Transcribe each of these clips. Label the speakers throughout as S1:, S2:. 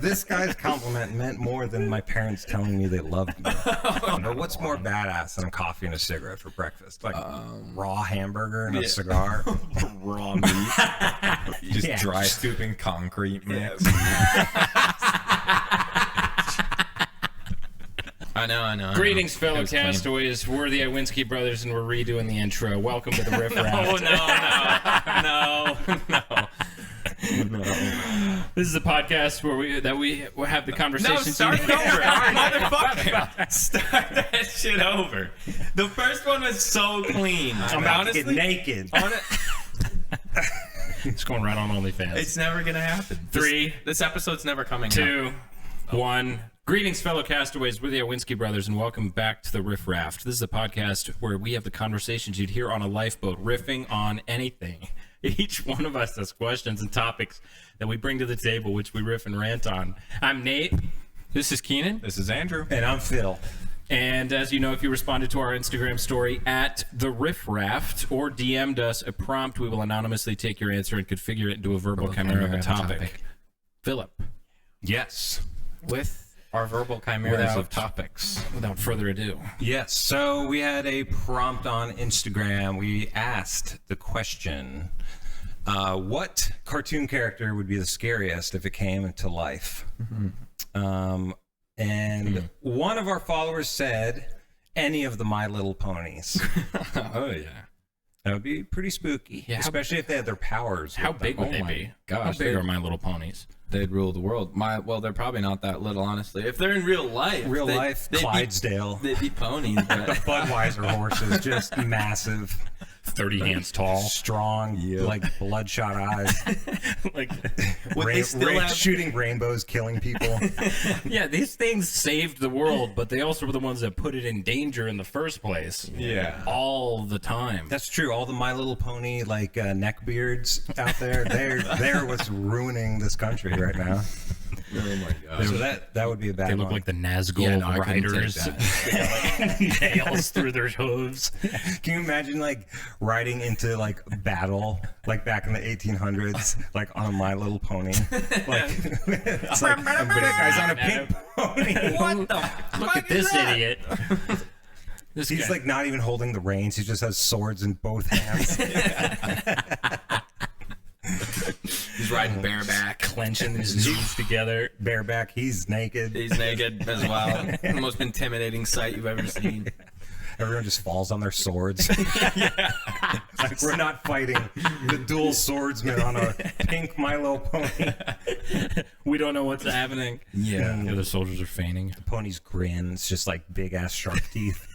S1: This guy's compliment meant more than my parents telling me they loved me. But what's more badass than a coffee and a cigarette for breakfast? Like raw hamburger and a cigar?
S2: Raw meat. Just dry stooping concrete mix. I know.
S3: Greetings, fellow castaways. We're the Iwinski brothers, and we're redoing the intro. Welcome to the Riff Raft.
S2: No.
S3: This is a podcast where we have the conversation.
S2: No, start it over, motherfucker. Start that shit over. The first one was so clean.
S1: I'm about to get naked.
S3: It's going right on OnlyFans.
S2: It's never gonna happen. This episode's never coming.
S3: 2, 1. Greetings, fellow castaways. We're the Iwinski brothers, and welcome back to the Riff Raft. This is a podcast where we have the conversations you'd hear on a lifeboat, riffing on anything. Each one of us has questions and topics that we bring to the table, which we riff and rant on. I'm Nate. This is Keenan.
S2: This is Andrew.
S1: And I'm Phil.
S3: And as you know, if you responded to our Instagram story at the Riff Raft or DM'd us a prompt, we will anonymously take your answer and configure it into a verbal chimera of a topic. Philip.
S2: Yes. With our verbal chimeras of topics.
S3: Without further ado.
S1: Yes, so we had a prompt on Instagram. We asked the question, what cartoon character would be the scariest if it came into life? One of our followers said, any of the My Little Ponies.
S2: Oh, yeah.
S1: That would be pretty spooky, especially if they had their powers.
S3: How big would they be?
S2: Gosh,
S3: how big are My Little Ponies?
S2: They'd rule the world. Well, they're probably not that little, honestly. If they're in real life,
S1: Clydesdale.
S2: They'd be ponies. But...
S1: The Budweiser horses, just massive.
S3: 30 hands tall.
S1: Strong, like bloodshot eyes.
S3: Like
S1: shooting rainbows, killing people.
S3: Yeah, these things saved the world, but they also were the ones that put it in danger in the first place.
S2: Yeah.
S3: All the time.
S1: That's true. All the My Little Pony neckbeards out there, they're what's ruining this country right now.
S2: Oh my god!
S1: So that would be a bad one.
S3: They look like the Nazgul riders. Nails through their hooves.
S1: Can you imagine riding into battle back in the 1800s, on a My Little Pony? It's like a big guy's on a pink pony.
S3: What the? Look at this idiot.
S1: He's not even holding the reins. He just has swords in both hands.
S2: He's riding bareback,
S3: clenching his knees together.
S1: Bareback, he's naked.
S2: He's naked as well. The most intimidating sight you've ever seen.
S1: Everyone just falls on their swords. We're not fighting the dual swordsman on a pink My Little Pony.
S3: We don't know what's happening.
S2: Yeah.
S3: The other soldiers are fainting.
S1: The pony's grin is just big ass shark teeth.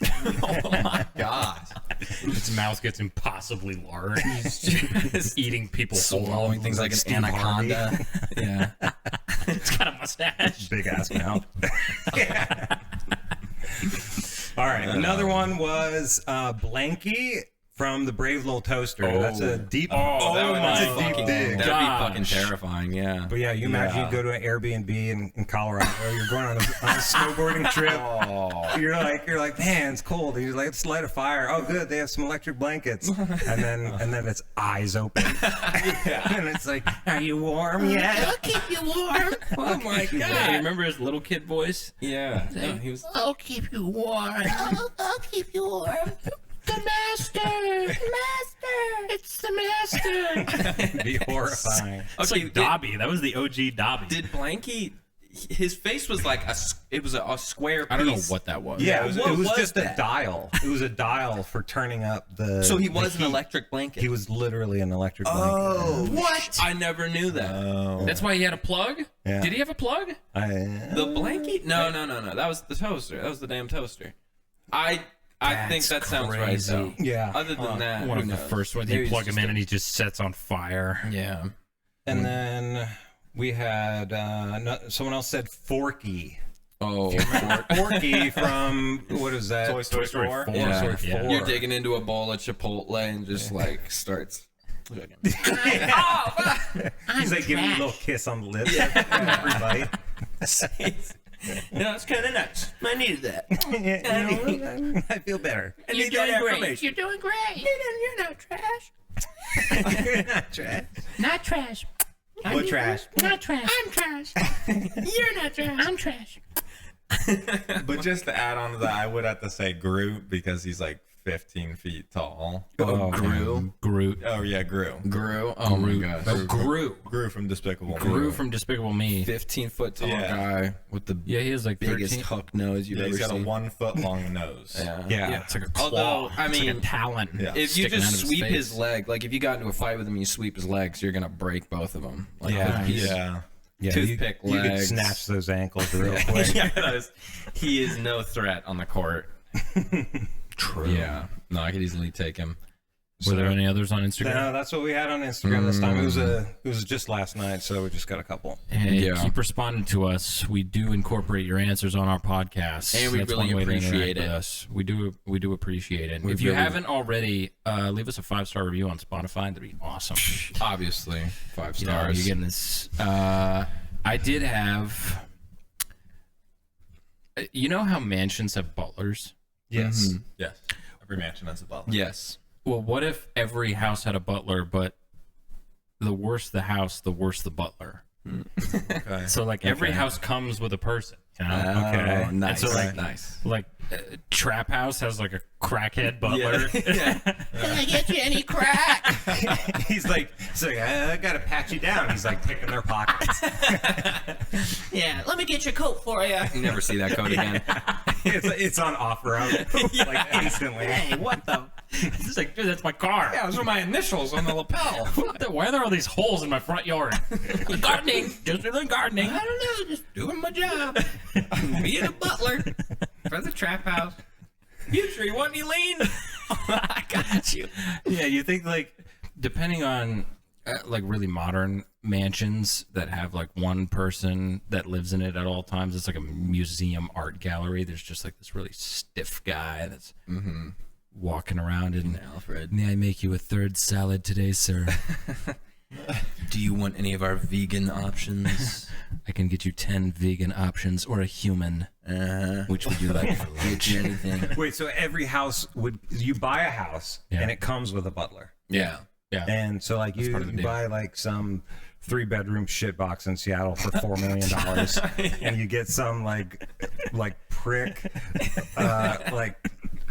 S2: Oh my god.
S3: Its mouth gets impossibly large. He's just eating people,
S2: swallowing things like an anaconda. Yeah.
S3: It's got a mustache.
S1: Big ass mouth. All right, another one was Blanky from the Brave Little Toaster. That's a deep.
S2: That'd
S1: deep dig.
S2: be fucking terrifying. Yeah.
S1: But yeah, you imagine you go to an Airbnb in Colorado. You're going on a snowboarding trip. You're like, man, it's cold. And you're like, let's light a fire. Oh, good, they have some electric blankets. And then it's eyes open. And it's like, are you warm yet?
S3: I'll keep you warm.
S2: Oh my god.
S3: You remember his little kid voice?
S2: Yeah. He was.
S3: I'll keep you warm. I'll keep you warm. The master! It's the master!
S1: It'd be horrifying.
S3: It's like Dobby. That was the OG Dobby.
S2: Did Blanky... His face was it was a square piece.
S3: I don't know what that was.
S1: Yeah, it was just a dial. It was a dial for turning up the...
S2: So he was an electric blanket.
S1: He was literally an electric blanket.
S2: Oh, what? I never knew that.
S3: That's why he had a plug?
S1: Yeah.
S3: Did he have a plug?
S2: The blanket? No. That was the toaster. That was the damn toaster. I think that sounds right, though.
S1: Yeah.
S2: Other than that,
S3: One of the first ones, you plug him in and he just sets on fire.
S2: Yeah.
S1: And then we had someone else said Forky.
S2: Oh,
S1: Forky from what is that?
S3: Toy Story 4.
S2: Yeah.
S1: Toy Story 4.
S2: You're digging into a bowl of Chipotle and just starts.
S1: He's giving you a little kiss on the lips every bite.
S2: It's kind of nuts. I needed that.
S1: I feel better.
S3: You're doing great. You're doing great.
S2: You're not trash.
S1: You're not trash.
S3: Not trash.
S4: What trash?
S5: Not trash. I'm trash. You're not trash. I'm trash.
S4: But just to add on to that, I would have to say Groot because he's like 15 feet tall.
S3: Groot.
S4: Oh yeah, Groot.
S2: Gru. Oh my gosh.
S4: Groot from Despicable Me.
S3: Groot from Despicable Me.
S2: 15-foot tall
S4: Yeah.
S2: guy with the
S3: Yeah, he has like
S2: biggest
S3: 13.
S2: hook nose you've
S4: Yeah,
S2: ever
S4: he's got a
S2: seen.
S4: 1 foot long nose.
S1: Yeah.
S3: It's like a claw.
S2: Although, I
S3: It's like
S2: mean,
S3: a talon.
S4: Yeah.
S2: If you
S3: sticking out
S2: just
S3: of his
S2: sweep
S3: face.
S2: his leg, like if you got into a fight with him and you sweep his legs, you're gonna break both of them. Like,
S1: Yeah.
S2: he's-
S4: Yeah.
S1: Yeah,
S2: Toothpick
S1: you could
S2: legs.
S1: snatch those ankles real quick.
S2: he is no threat on the court.
S3: True.
S2: Yeah, no, I could easily take him.
S3: Were there any others on Instagram?
S1: No, that's what we had on Instagram this time. It was just last night, so we just got a couple.
S3: Hey,
S2: Yeah.
S3: keep responding to us. We do incorporate your answers on our podcast,
S2: And we
S3: That's
S2: really
S3: one way to
S2: appreciate
S3: interact with
S2: it.
S3: us. We do appreciate it. If you
S2: really-
S3: haven't already, leave us a 5-star review on Spotify. That'd be awesome.
S2: Obviously, 5
S3: You know,
S2: stars.
S3: you're getting this. I did have. You know how mansions have butlers?
S1: Yes.
S4: Yes. Every mansion has a butler.
S2: Yes.
S3: Well, what if every house had a butler, but the worse the house, the worse the butler?
S4: Okay.
S3: So, like, every house comes with a person. You know?
S2: Okay. Nice.
S3: And so, like,
S2: nice.
S3: Like, Trap House has like a crackhead butler.
S2: Yeah.
S5: Can I get you any crack?
S1: he's like, I gotta pat you down. He's like picking their pockets.
S5: Yeah, let me get your coat for you.
S2: You never see that code again.
S1: it's on offer out like instantly.
S5: Hey, what the?
S3: It's like, dude, that's my car.
S2: Yeah, those are my initials on the lapel.
S3: Why are there all these holes in my front yard? Gardening. Just doing gardening.
S5: I don't know, just
S2: Doing my job. Being a butler for the trap house. Future, you want any lean? I got you.
S3: Yeah, you think like, depending on like really modern mansions that have like one person that lives in it at all times, it's like a museum art gallery. There's just like this really stiff guy that's walking around and
S2: Alfred.
S3: may I make you a third salad today, sir?
S2: Do you want any of our vegan options?
S3: I can get you 10 vegan options or a human. Which would you like for lunch?
S2: Get you anything?
S1: Wait, so every house you buy a house
S3: Yeah.
S1: and it comes with a butler.
S2: Yeah.
S3: Yeah.
S1: And so like you
S3: part of the deal.
S1: buy like some 3-bedroom shit box in Seattle for $4 million and you get some like prick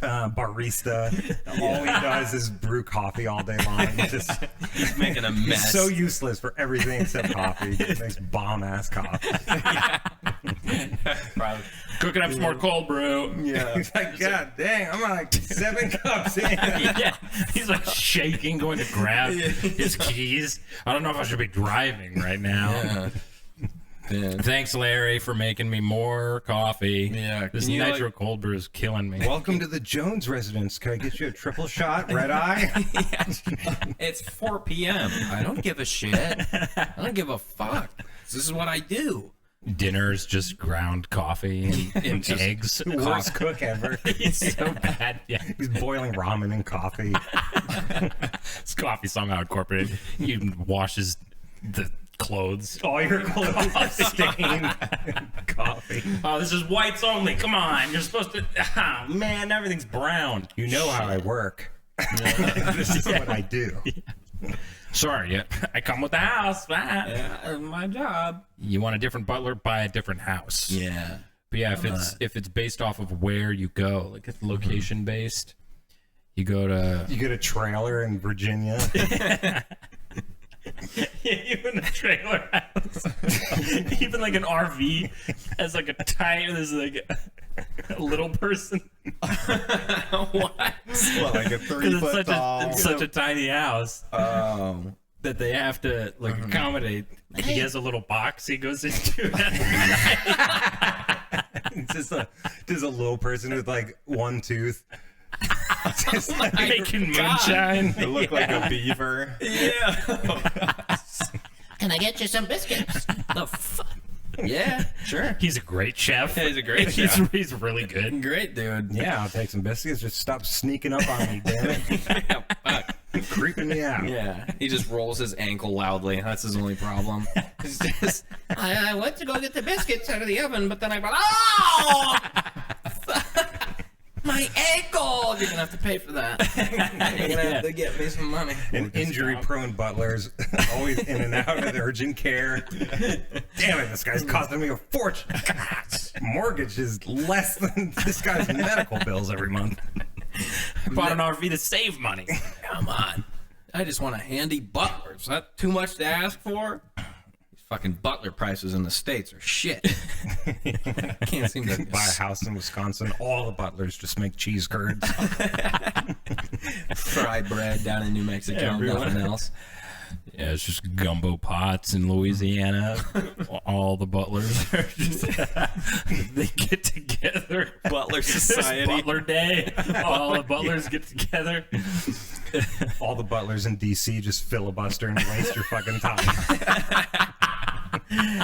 S1: barista. All he does is brew coffee all day long.
S2: He's making a
S1: He's
S2: mess.
S1: so useless for everything except coffee. He makes bomb ass coffee.
S3: Cooking up some more cold brew.
S1: Yeah. He's like, God dang, I'm like 7 cups in.
S3: Yeah, he's like shaking, going to grab his keys. I don't know if I should be driving right now.
S2: Yeah.
S3: Thanks, Larry, for making me more coffee.
S2: Yeah,
S3: This
S2: can you,
S3: nitro cold brew is killing me.
S1: Welcome to the Jones residence. Can I get you a triple shot, red eye?
S2: It's 4 p.m. I don't give a shit. I don't give a fuck. This is what I do.
S3: Dinner's just ground coffee and eggs.
S1: Worst cook ever.
S3: He's so bad. Yeah,
S1: He's boiling ramen and coffee.
S3: his coffee somehow incorporated. He even washes the clothes.
S1: All your clothes are stained coffee.
S3: Oh, this is whites only. Come on, you're supposed to. Ah, man, everything's brown.
S1: You know how I work. This is what I do.
S3: Sorry, I come with the house. Ah.
S2: Yeah, my job.
S3: You want a different butler? Buy a different house.
S2: Yeah.
S3: But yeah, if it's based off of where you go, like it's location based, you go to
S1: You get a trailer in Virginia.
S3: even a trailer house, even like an RV has like a tiny, there's like a little person.
S2: What?
S4: What, like a 3-foot tall?
S3: It's such a tiny house
S2: Oh.
S3: that they have to like accommodate. Like, he has a little box he goes into.
S1: It's just a little person with like one tooth. Just like,
S3: Making moonshine.
S4: It looked like a beaver.
S2: Yeah.
S5: Can I get you some biscuits? The fuck?
S2: Yeah, sure.
S3: He's a great chef.
S2: He's a great chef.
S3: He's really good.
S2: Great dude.
S1: yeah, I'll take some biscuits. Just stop sneaking up on me, damn it.
S2: Yeah, fuck.
S1: Creeping me out.
S2: Yeah. He just rolls his ankle loudly. That's his only problem. He's just,
S5: I went to go get the biscuits out of the oven, but then I went, oh!
S2: My ankle! You're gonna have to pay for that. You're gonna have to get me some money.
S1: And injury-prone butlers always in and out of urgent care. Damn it, this guy's costing me a fortune. Mortgage is less than this guy's medical bills every month.
S3: I bought an RV to save money.
S2: Come on. I just want a handy butler. Is that too much to ask for? These fucking butler prices in the States are shit. Can't seem to
S1: Buy a house in Wisconsin. All the butlers just make cheese curds.
S2: fried bread down in New Mexico. Nothing else.
S3: Yeah, it's just gumbo pots in Louisiana. All the butlers are just they get together.
S2: Butler
S3: It's
S2: society.
S3: Butler Day. All the butlers get together.
S1: All the butlers in D.C. just filibuster and waste your fucking time.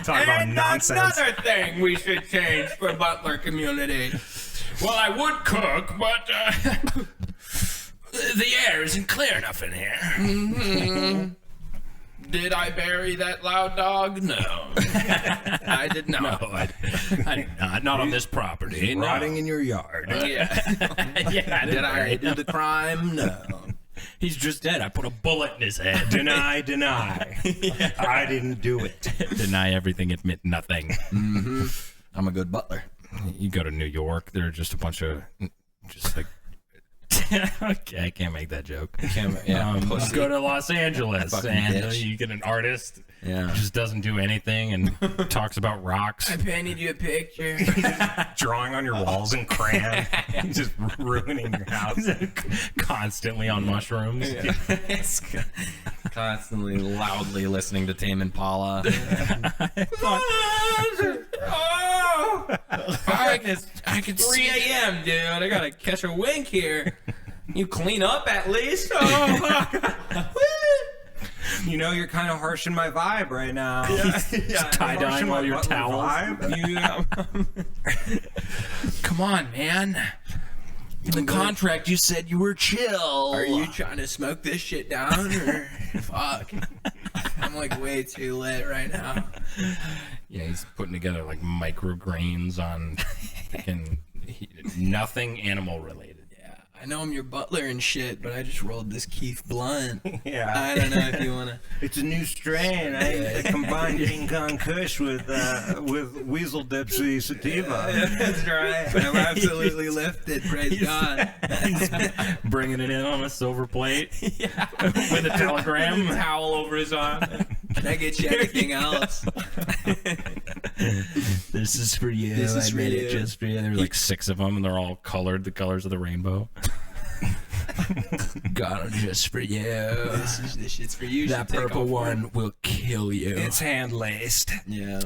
S1: Talk about
S2: And
S1: nonsense.
S2: another thing we should change for butler community.
S3: Well, I would cook, but the air isn't clear enough in here.
S2: Did I bury that loud dog? No. I did
S3: No,
S2: not.
S3: I did not. Not on this property. No.
S1: Rotting in your yard.
S2: Yeah.
S3: Yeah,
S2: Did I do the crime? No.
S3: He's just dead. I put a bullet in his head.
S1: Deny. I didn't do it.
S3: Deny everything, admit nothing.
S2: I'm a good butler.
S3: You go to New York, there are just a bunch of just like. Okay, I can't make that joke.
S2: Pussy.
S3: Go to Los Angeles
S2: Fucking
S3: and
S2: bitch.
S3: you get an artist
S2: Yeah.
S3: who just doesn't do anything and talks about rocks.
S2: I painted you a picture.
S1: Drawing on your walls in crayon. Just ruining your house.
S3: Constantly on mushrooms.
S2: Constantly loudly listening to Tame Impala. I could 3 a.m., dude. I gotta catch a wink here. You clean up at least.
S1: You know, you're kind of harshing my vibe right now.
S3: Tie-dyeing all your towels.
S2: Come on, man.
S3: In the contract, you said you were chill.
S2: Are you trying to smoke this shit down or fuck? I'm like way too lit right now.
S3: Yeah, he's putting together like micrograins on freaking nothing animal related.
S2: Yeah, I know I'm your butler and shit, but I just rolled this Keith blunt.
S1: Yeah.
S2: I don't know if you wanna.
S1: It's a new strain. I combined King Kong Kush with Weasel Dipsy Sativa.
S2: That's right. I'm absolutely lifted. Praise God.
S3: Bringing it in on a silver plate with a telegram.
S2: Towel over his arm. Can I get you anything else?
S3: This is for you.
S2: This is
S3: I
S2: for
S3: made
S2: you.
S3: it just for you. There's like 6 of them, and they're all colored the colors of the rainbow. Got them just for you.
S2: This shit's for you.
S3: That
S2: Should take
S3: purple
S2: off
S3: one will kill you.
S1: It's hand laced.
S2: Yeah.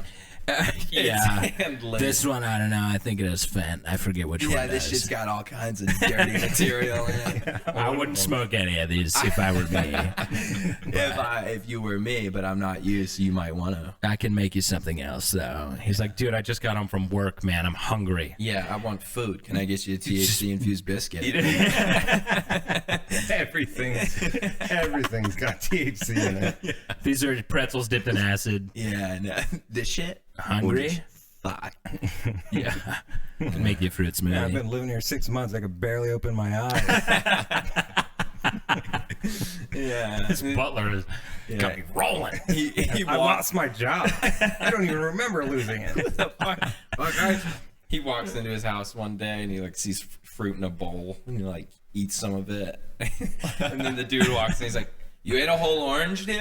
S3: yeah.
S2: handless.
S3: This one, I don't know. I think it has fent. I forget which one.
S2: Yeah, this shit's got all kinds of dirty material in it.
S3: I wouldn't smoke any of these if I were me.
S2: If you were me, but I'm not you, so you might want to.
S3: I can make you something else, though. He's like, dude, I just got home from work, man. I'm hungry.
S2: Yeah, I want food. Can I get you a THC infused biscuit?
S1: Everything's got THC in it.
S3: These are pretzels dipped in acid.
S2: Yeah, no. This shit.
S3: Hungry?
S2: Fuck.
S3: Yeah. Can make you a fruit smoothie.
S1: I've been living here 6 months. I could barely open my eyes.
S2: Yeah.
S3: This butler is got me rolling.
S2: He
S1: I lost my job. I don't even remember losing it.
S2: He walks into his house one day and he like sees fruit in a bowl and he like eats some of it. And then the dude walks in, he's like, "You ate a whole orange, dude?"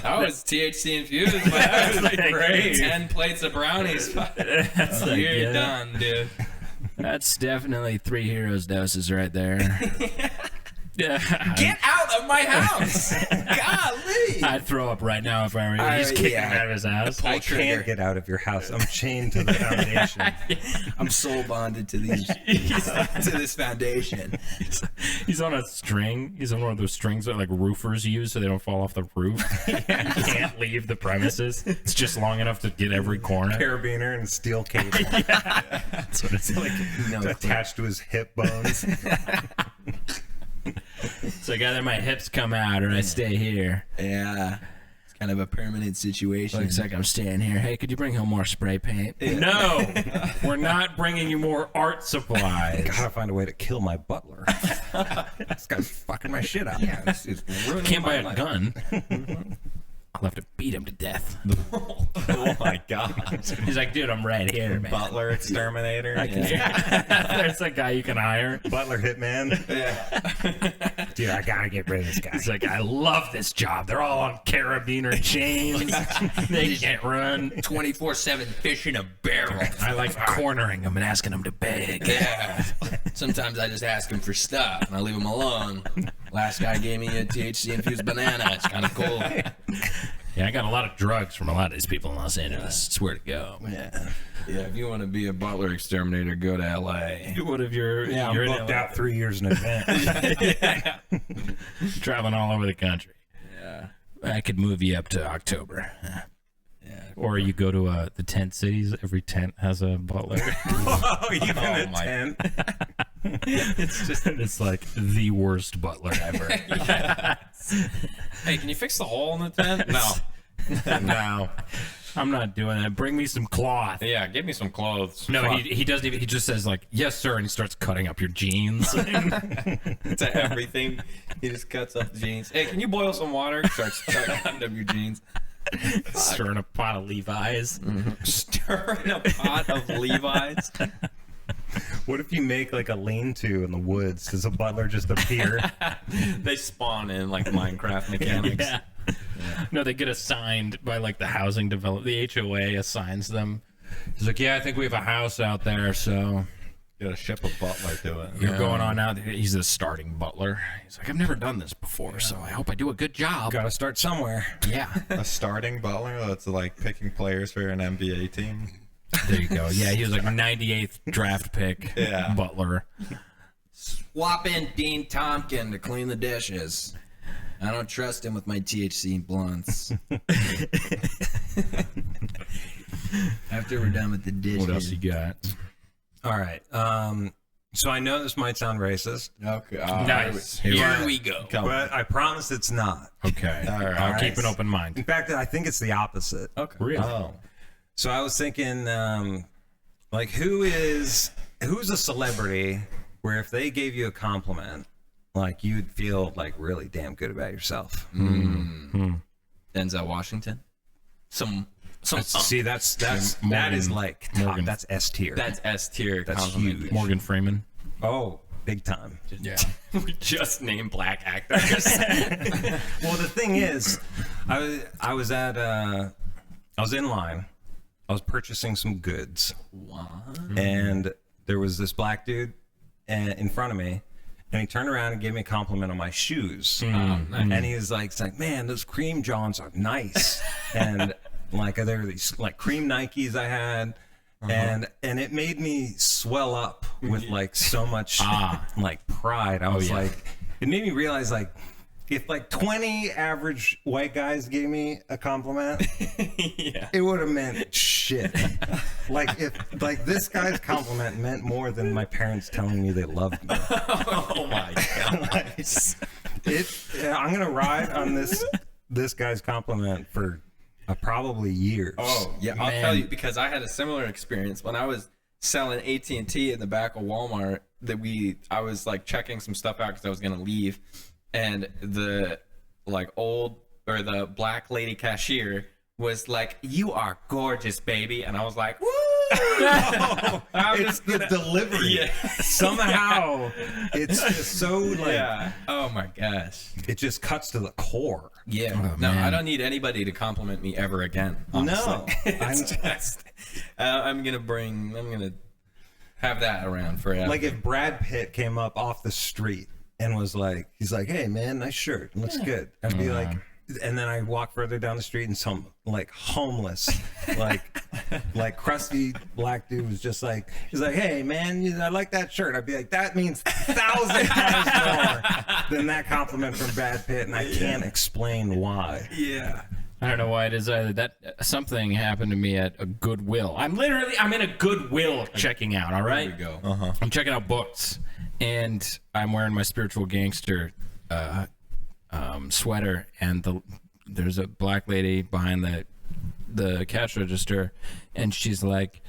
S2: That was THC infused. But that was like great. 10 plates of brownies.
S3: That's like,
S2: You're
S3: yeah.
S2: done, dude.
S3: That's definitely 3 heroes doses right there. Yeah.
S2: Get out of my house! Golly!
S3: I'd throw up right now if I were you. He's kicking him out of his ass.
S1: I can't get out of your house. I'm chained to the foundation.
S2: I'm soul bonded to these to this foundation.
S3: He's on a string. He's on one of those strings that like roofers use so they don't fall off the roof. He can't leave the premises. It's just long enough to get every corner.
S1: Carabiner and steel cable
S3: That's what it's like.
S1: attached to his hip bones.
S3: So either my hips come out or I stay here.
S2: Yeah. kind of a permanent situation.
S3: Looks like I'm staying here. Hey, could you bring home more spray paint? No, we're not bringing you more art supplies.
S1: Gotta find a way to kill my butler. This guy's fucking my shit up.
S2: Yeah, it's ruining
S3: Can't buy
S2: my
S3: a
S2: life.
S3: gun. I'll have to beat him to death.
S4: Oh my god.
S3: He's like, dude, I'm right here, man.
S4: Butler exterminator.
S3: There's a guy you can hire.
S1: Butler hitman. Dude, I gotta get rid of this guy.
S3: He's like, I love this job. They're all on carabiner chains. They can't run.
S2: 24/7 fish in a barrel.
S3: I like cornering them and asking them to beg.
S2: Yeah. Sometimes I just ask him for stuff and I leave him alone. Last guy gave me a THC infused banana. It's kind of cool.
S3: Yeah, I got a lot of drugs from a lot of these people in Los Angeles. Swear to God.
S1: Yeah.
S2: Yeah, if you want to be a butler exterminator, go to LA.
S3: What if you're
S1: I'm
S3: you're in
S1: booked
S3: LA,
S1: out 3 years in advance.
S3: traveling all over the country?
S2: Yeah.
S3: I could move you up to October.
S2: Yeah.
S3: Or you go to the tent cities. Every tent has a butler.
S1: Oh, even a
S4: my-
S1: tent.
S3: It's like the worst butler ever.
S2: Hey, can you fix the hole in the tent? No.
S3: No, I'm not doing that. Bring me some cloth.
S2: Yeah, give me some clothes.
S3: No,
S2: Fuck.
S3: he doesn't even. He just says like, "Yes, sir," and he starts cutting up your jeans.
S2: to everything. He just cuts up the jeans. Hey, can you boil some water? Starts cutting up your jeans.
S3: Stirring a pot of Levi's.
S2: Stirring a pot of Levi's.
S1: What if you make like a lean-to in the woods? Does a butler just appear?
S2: They spawn in like Minecraft mechanics.
S3: Yeah. No, they get assigned by like the housing develop. The HOA assigns them. He's like, yeah, I think we have a house out there, so
S4: You gotta ship a butler to it.
S3: you're going on out. He's the starting butler. He's like, I've never done this before, so I hope I do a good job.
S1: Gotta start somewhere.
S3: Yeah.
S4: A starting butler that's like picking players for an NBA team.
S3: There you go. Yeah, he was like 98th draft pick.
S4: Yeah.
S3: Butler.
S2: Swap in Dean Tompkin to clean the dishes. I don't trust him with my THC blunts. After we're done with the dishes.
S3: What else you got?
S1: All right. So I know this might sound racist,
S2: Okay.
S3: Nice.
S2: Here we go.
S1: but I promise it's not.
S3: Okay.
S4: All right.
S3: I'll keep an open
S1: In
S3: mind.
S1: fact, I think it's the opposite.
S2: Okay.
S3: Really?
S4: Oh.
S1: So I was thinking, like, who's a celebrity where if they gave you a compliment, like you'd feel like really damn good about yourself.
S2: Denzel Washington. Some.
S1: See, that is
S3: Morgan-
S1: like top,
S3: Morgan.
S1: that's S tier.
S2: That's S tier.
S1: That's
S2: compliment.
S1: huge.
S3: Morgan Freeman.
S1: Oh, big time.
S3: Yeah.
S2: We just named black actors.
S1: Well, the thing is, I was in line. I was purchasing some goods, and there was this black dude in front of me, and he turned around and gave me a compliment on my shoes. And he was like, "Man, those cream Johns are nice." And like there were these like cream Nikes I had. And it made me swell up with like so much like pride. I was like, it made me realize like if like 20 average white guys gave me a compliment, it would have meant shit. Like if like this guy's compliment meant more than my parents telling me they loved me.
S2: Oh my god.
S1: Like, I'm gonna ride on this guy's compliment for probably years.
S2: Oh yeah, I'll tell you because I had a similar experience when I was selling AT&T in the back of Walmart. I was like checking some stuff out because I was gonna leave, and the the black lady cashier was like, "You are gorgeous, baby," and I was like, "Woo!"
S1: It's the delivery.
S2: Yeah.
S1: Somehow, it's just so like
S2: Yeah. Oh my gosh.
S1: it just cuts to the core.
S2: Yeah.
S3: Oh,
S2: No,
S3: man.
S2: I don't need anybody to compliment me ever again. Honestly.
S1: No,
S2: It's just, I'm gonna have that around forever.
S1: like if Brad Pitt came up off the street and was like, he's like, "Hey man, nice shirt, it looks good." I'd be like, and then I walk further down the street and some like homeless, like crusty black dude was just like, he's like, "Hey man, I like that shirt." I'd be like, that means 1,000 times more than that compliment from Brad Pitt, and I can't explain why.
S2: yeah.
S3: I don't know why it is either. That something happened to me at a Goodwill. I'm in a Goodwill checking out. All right.
S2: There we go.
S3: I'm checking out books, and I'm wearing my spiritual gangster sweater, and the there's a black lady behind the cash register, and she's like,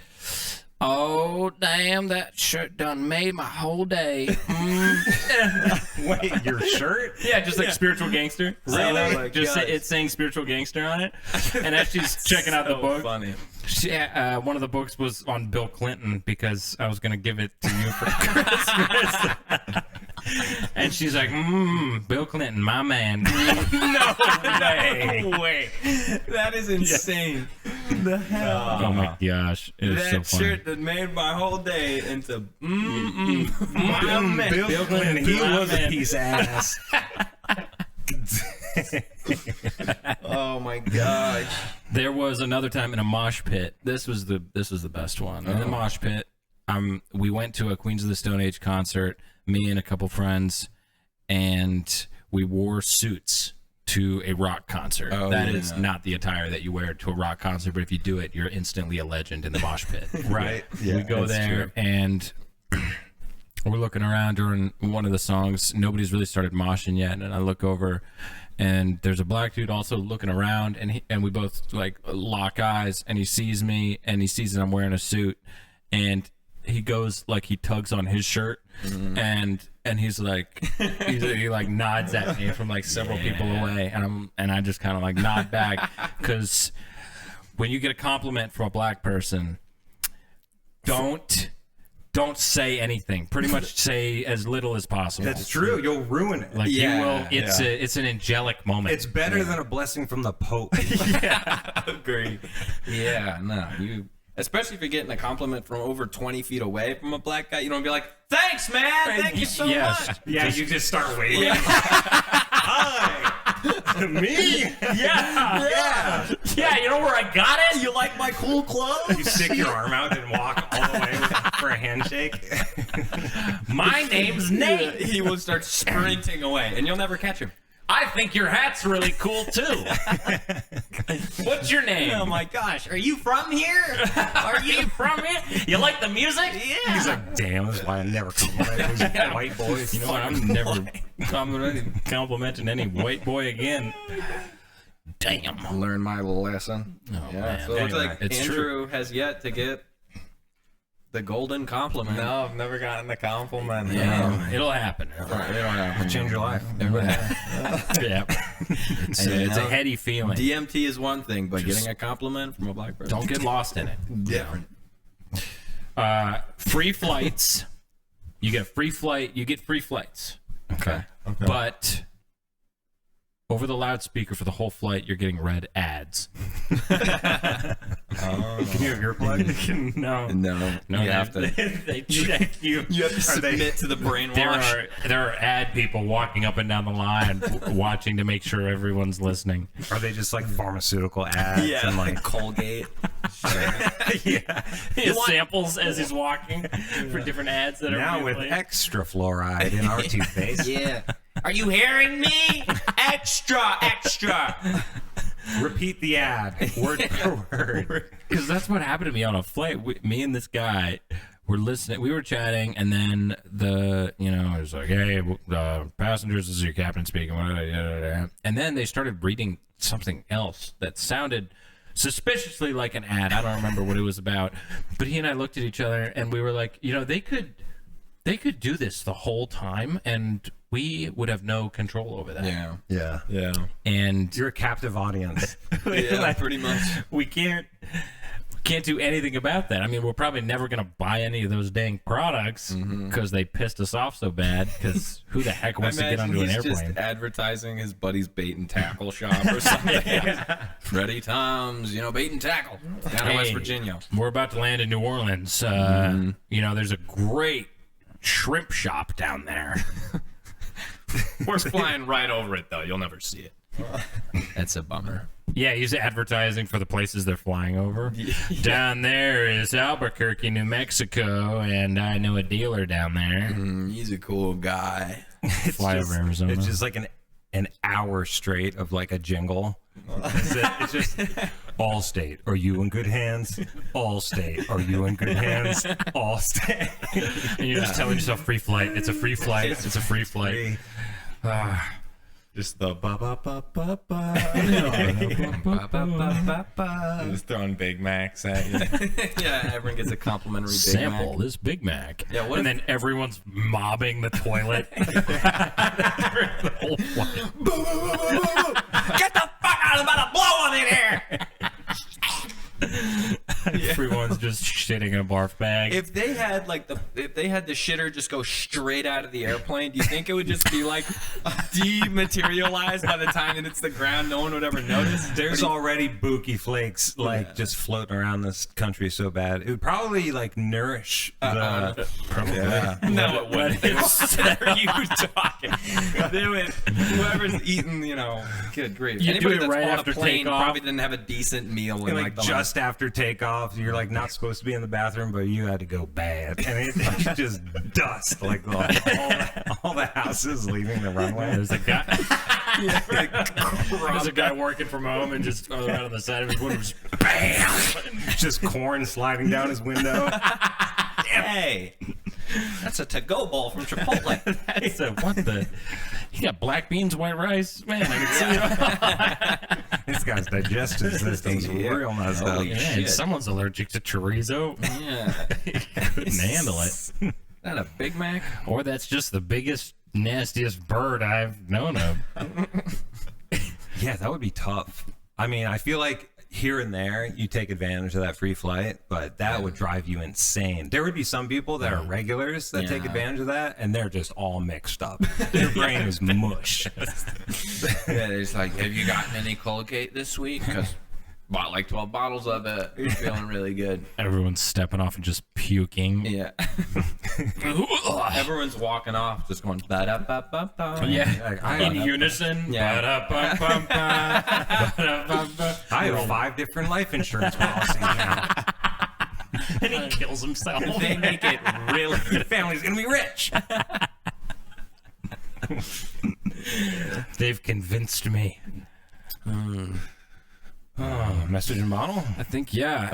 S3: "Oh damn, that shirt done made my whole day."
S1: Wait, your shirt?
S3: Yeah, just like Spiritual Gangster.
S2: Really? Oh my
S3: Just
S2: gosh.
S3: it's saying Spiritual Gangster on it. And as she's checking out the book,
S2: Funny.
S3: one of the books was on Bill Clinton because I was gonna give it to you for Christmas. And she's like, Bill Clinton, my man. No way.
S2: That is insane. The hell?
S3: Oh my gosh, it is so
S2: That
S3: funny.
S2: shirt that made my whole day into my man.
S1: Bill Clinton, he was a piece of ass.
S2: Oh my gosh.
S3: There was another time in a mosh pit. This was the best one. In the mosh pit, we went to a Queens of the Stone Age concert, me and a couple friends, and we wore suits to a rock concert. That is not the attire that you wear to a rock concert, but if you do it, you're instantly a legend in the mosh pit.
S1: Right.
S3: We go there and we're looking around during one of the songs. Nobody's really started moshing yet, and I look over and there's a black dude also looking around, and we both like lock eyes, and he sees me and he sees that I'm wearing a suit, and he goes like, he tugs on his shirt, and he's like, he like nods at me from like several people away, and I just kind of like nod back, because when you get a compliment from a black person, don't say anything. Pretty much say as little as possible.
S1: That's true. You'll ruin it.
S3: Like you will. It's an angelic moment.
S1: It's better than a blessing from the Pope.
S2: Agree. Yeah, no, especially if you're getting a compliment from over 20 feet away from a black guy, you don't be like, "Thanks, man. Thank you so much."
S1: Yeah, you just start waving. Hi. Me?
S3: yeah. You know where I got it?
S2: You like my cool clothes?
S1: You stick your arm out and walk all the way for a handshake.
S3: My name's Nate.
S2: He will start sprinting away, and you'll never catch him.
S3: I think your hat's really cool too. What's your name?
S2: Oh my gosh, are you from here?
S3: Are you from here? You like the music?
S2: Yeah.
S1: He's like, damn, that's why I never compliment those white boys.
S3: You know what? I'm never complimenting any white boy again. Damn.
S2: Learn my lesson.
S3: Oh,
S2: Yeah,
S3: man.
S2: so it looks
S3: Anyway,
S2: like
S3: it's
S2: Andrew has yet to get the golden compliment.
S4: No, I've never gotten a compliment.
S3: Yeah, it'll happen.
S1: Change your life.
S3: Yeah. It's a heady feeling.
S2: DMT is one thing, but getting a compliment from a black person.
S3: Don't get lost in it.
S2: Different.
S3: Free flights. You get free flight. You get free flights.
S1: Okay.
S3: But over the loudspeaker for the whole flight, you're getting red ads.
S1: Can you have your plug?
S3: No.
S2: No,
S3: You have to. They check you.
S2: You have to submit to the brainwash.
S3: There are ad people walking up and down the line, watching to make sure everyone's listening.
S1: Are they just like pharmaceutical ads?
S2: Yeah,
S1: And like,
S2: Colgate.
S1: yeah.
S3: He has samples as he's walking for different ads that
S1: Now
S3: are
S1: with
S3: replayed.
S1: extra fluoride in our toothpaste.
S2: Yeah. Are you hearing me? Extra.
S1: Repeat the ad, word for word.
S3: Because that's what happened to me on a flight. Me and this guy were listening. We were chatting, and then it was like, "Hey, passengers, this is your captain speaking." And then they started reading something else that sounded suspiciously like an ad. I don't remember what it was about. But he and I looked at each other, and we were like, they could do this the whole time, and we would have no control over that.
S1: Yeah.
S3: And
S1: You're a captive audience.
S2: Yeah, pretty much.
S3: we can't do anything about that. I mean, we're probably never going to buy any of those dang products because they pissed us off so bad, because who the heck wants to get onto an
S2: he's
S3: airplane?
S2: just advertising his buddy's bait and tackle shop or something. Freddie Tom's, bait and tackle down in West Virginia.
S3: We're about to land in New Orleans. There's a great shrimp shop down there.
S6: We're flying right over it, though. You'll never see it.
S2: That's a bummer.
S3: Yeah, he's advertising for the places they're flying over. Down there is Albuquerque, New Mexico, and I know a dealer down there.
S2: He's a cool guy.
S3: Fly over Arizona.
S1: It's just like an hour straight of like a jingle. It's just Allstate. Are you in good hands? Allstate. Are you in good hands? Allstate.
S3: And you're just telling yourself free flight. It's a free flight. It's a free flight.
S4: Just the ba ba ba ba ba. Just throwing Big Macs at you.
S2: Yeah, everyone gets a complimentary Big
S3: Sample
S2: Mac.
S3: this Big Mac.
S2: Yeah, what
S3: and
S2: if-
S3: then everyone's mobbing the toilet. The whole flight.
S2: Get the fuck out! I'm about to blow on in here.
S3: Everyone's just shitting in a barf bag.
S2: If they had the shitter just go straight out of the airplane, do you think it would just be like dematerialized by the time that it's the ground? No one would ever notice.
S1: There's already bookie flakes just floating around this country so bad. It would probably like nourish the.
S2: No, it wouldn't. What are you talking? They would, whoever's eating, good grief.
S3: You do
S2: Anybody
S3: it
S2: that's
S3: right
S2: on
S3: after
S2: a plane
S3: takeoff.
S2: probably didn't have a decent meal in
S1: Like
S2: the
S1: just after takeoff, you're like not supposed to be in the bathroom, but you had to go bad, and it's just dust like all the houses leaving the runway.
S3: There's a guy. There's a guy working from home and just right on the side of his window, just bam,
S1: Just corn sliding down his window.
S2: Hey, that's a to-go bowl from Chipotle.
S3: That's what the? You got black beans, white rice, man. I can see it.
S1: This guy's digestive system's real messed up.
S2: Holy
S3: Man,
S2: shit.
S3: someone's allergic to chorizo.
S2: Yeah.
S3: Couldn't handle it.
S2: That a Big Mac?
S3: Or that's just the biggest, nastiest bird I've known of.
S1: Yeah, that would be tough. I mean, I feel like here and there you take advantage of that free flight, but that would drive you insane. There would be some people that are regulars that take advantage of that, and they're just all mixed up. Their brain is mush.
S2: Yeah, it's like, have you gotten any Colgate this week? Because bought like 12 bottles of it. You're feeling really good.
S3: Everyone's stepping off and just puking.
S2: Yeah. Everyone's walking off just going ba-da-ba-ba-ba.
S3: Yeah, in unison.
S2: Yeah.
S3: Ba-da-ba-ba-ba, ba-da-ba-ba.
S1: I have 5 different life insurance policies now.
S3: And he kills himself.
S2: They make it really
S1: Your family's gonna be rich.
S3: They've convinced me.
S1: Message and bottle.
S3: I think,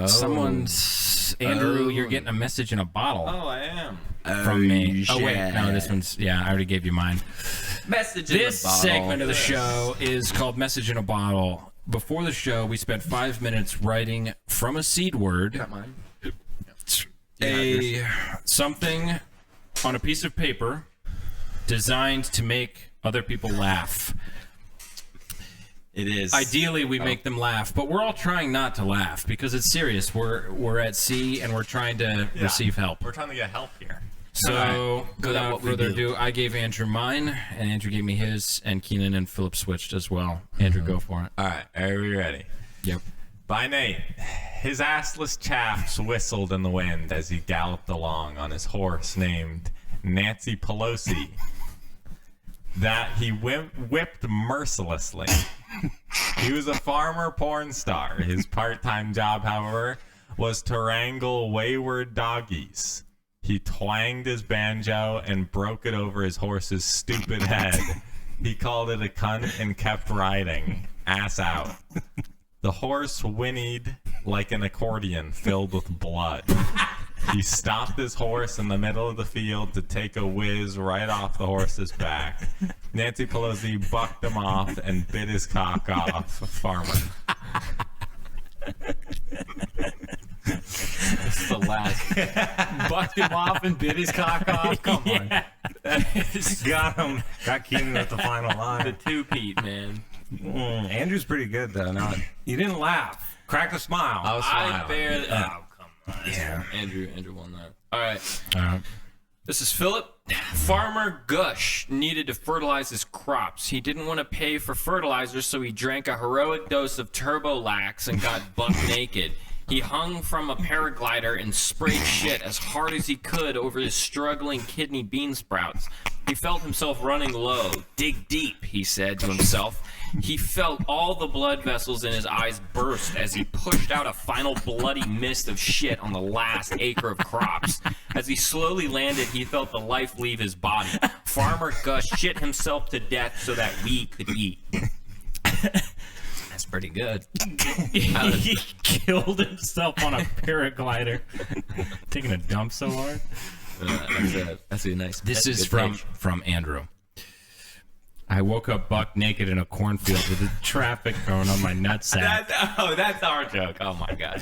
S3: someone's... Andrew, you're getting a message in a bottle
S2: Oh, I am.
S3: from me. Oh, wait. No, this one's... Yeah, I already gave you mine.
S2: Message in
S3: This
S2: the bottle.
S3: segment of the show is called Message in a Bottle. Before the show, we spent 5 minutes writing from a seed word
S2: Got mine.
S3: something on a piece of paper designed to make other people laugh.
S2: It is.
S3: Ideally, we make them laugh, but we're all trying not to laugh because it's serious. We're at sea and we're trying to receive help.
S4: We're trying to get help here.
S3: So, without
S2: what we
S3: further
S2: do.
S3: ado, I gave Andrew mine, and Andrew gave me his, and Keenan and Philip switched as well. Andrew, go for it.
S4: All right, are we ready?
S3: Yep.
S4: By Nate, his assless chaps whistled in the wind as he galloped along on his horse named Nancy Pelosi. That he whipped mercilessly. He was a farmer porn star. His part-time job, however, was to wrangle wayward doggies. He twanged his banjo and broke it over his horse's stupid head. He called it a cunt and kept riding, ass out. The horse whinnied like an accordion filled with blood. He stopped his horse in the middle of the field to take a whiz right off the horse's back. Nancy Pelosi bucked him off and bit his cock off. Farmer.
S2: It's the last. Bucked him off and bit his cock off. Come on.
S1: Got him. Got Keenan at the final
S2: The
S1: line.
S2: two-peat, man.
S1: Andrew's pretty good though. No, you didn't laugh. Crack a smile.
S4: I was
S2: I
S4: smiling.
S2: barely. Oh, come on.
S1: Yeah.
S2: Andrew won that. All right. This is Philip. Farmer Gush needed to fertilize his crops. He didn't want to pay for fertilizer, so he drank a heroic dose of Turbolax and got buck naked. He hung from a paraglider and sprayed shit as hard as he could over his struggling kidney bean sprouts. He felt himself running low. Dig deep, he said to himself. He felt all the blood vessels in his eyes burst as he pushed out a final bloody mist of shit on the last acre of crops. As he slowly landed, he felt the life leave his body. Farmer Gus shit himself to death so that we could eat. That's pretty good.
S3: He killed himself on a paraglider, taking a dump so hard.
S2: That's a nice.
S3: This
S2: that's a
S3: is
S2: good page.
S3: from Andrew. I woke up buck naked in a cornfield with the traffic going on my nutsack.
S4: That's our joke. Oh my god.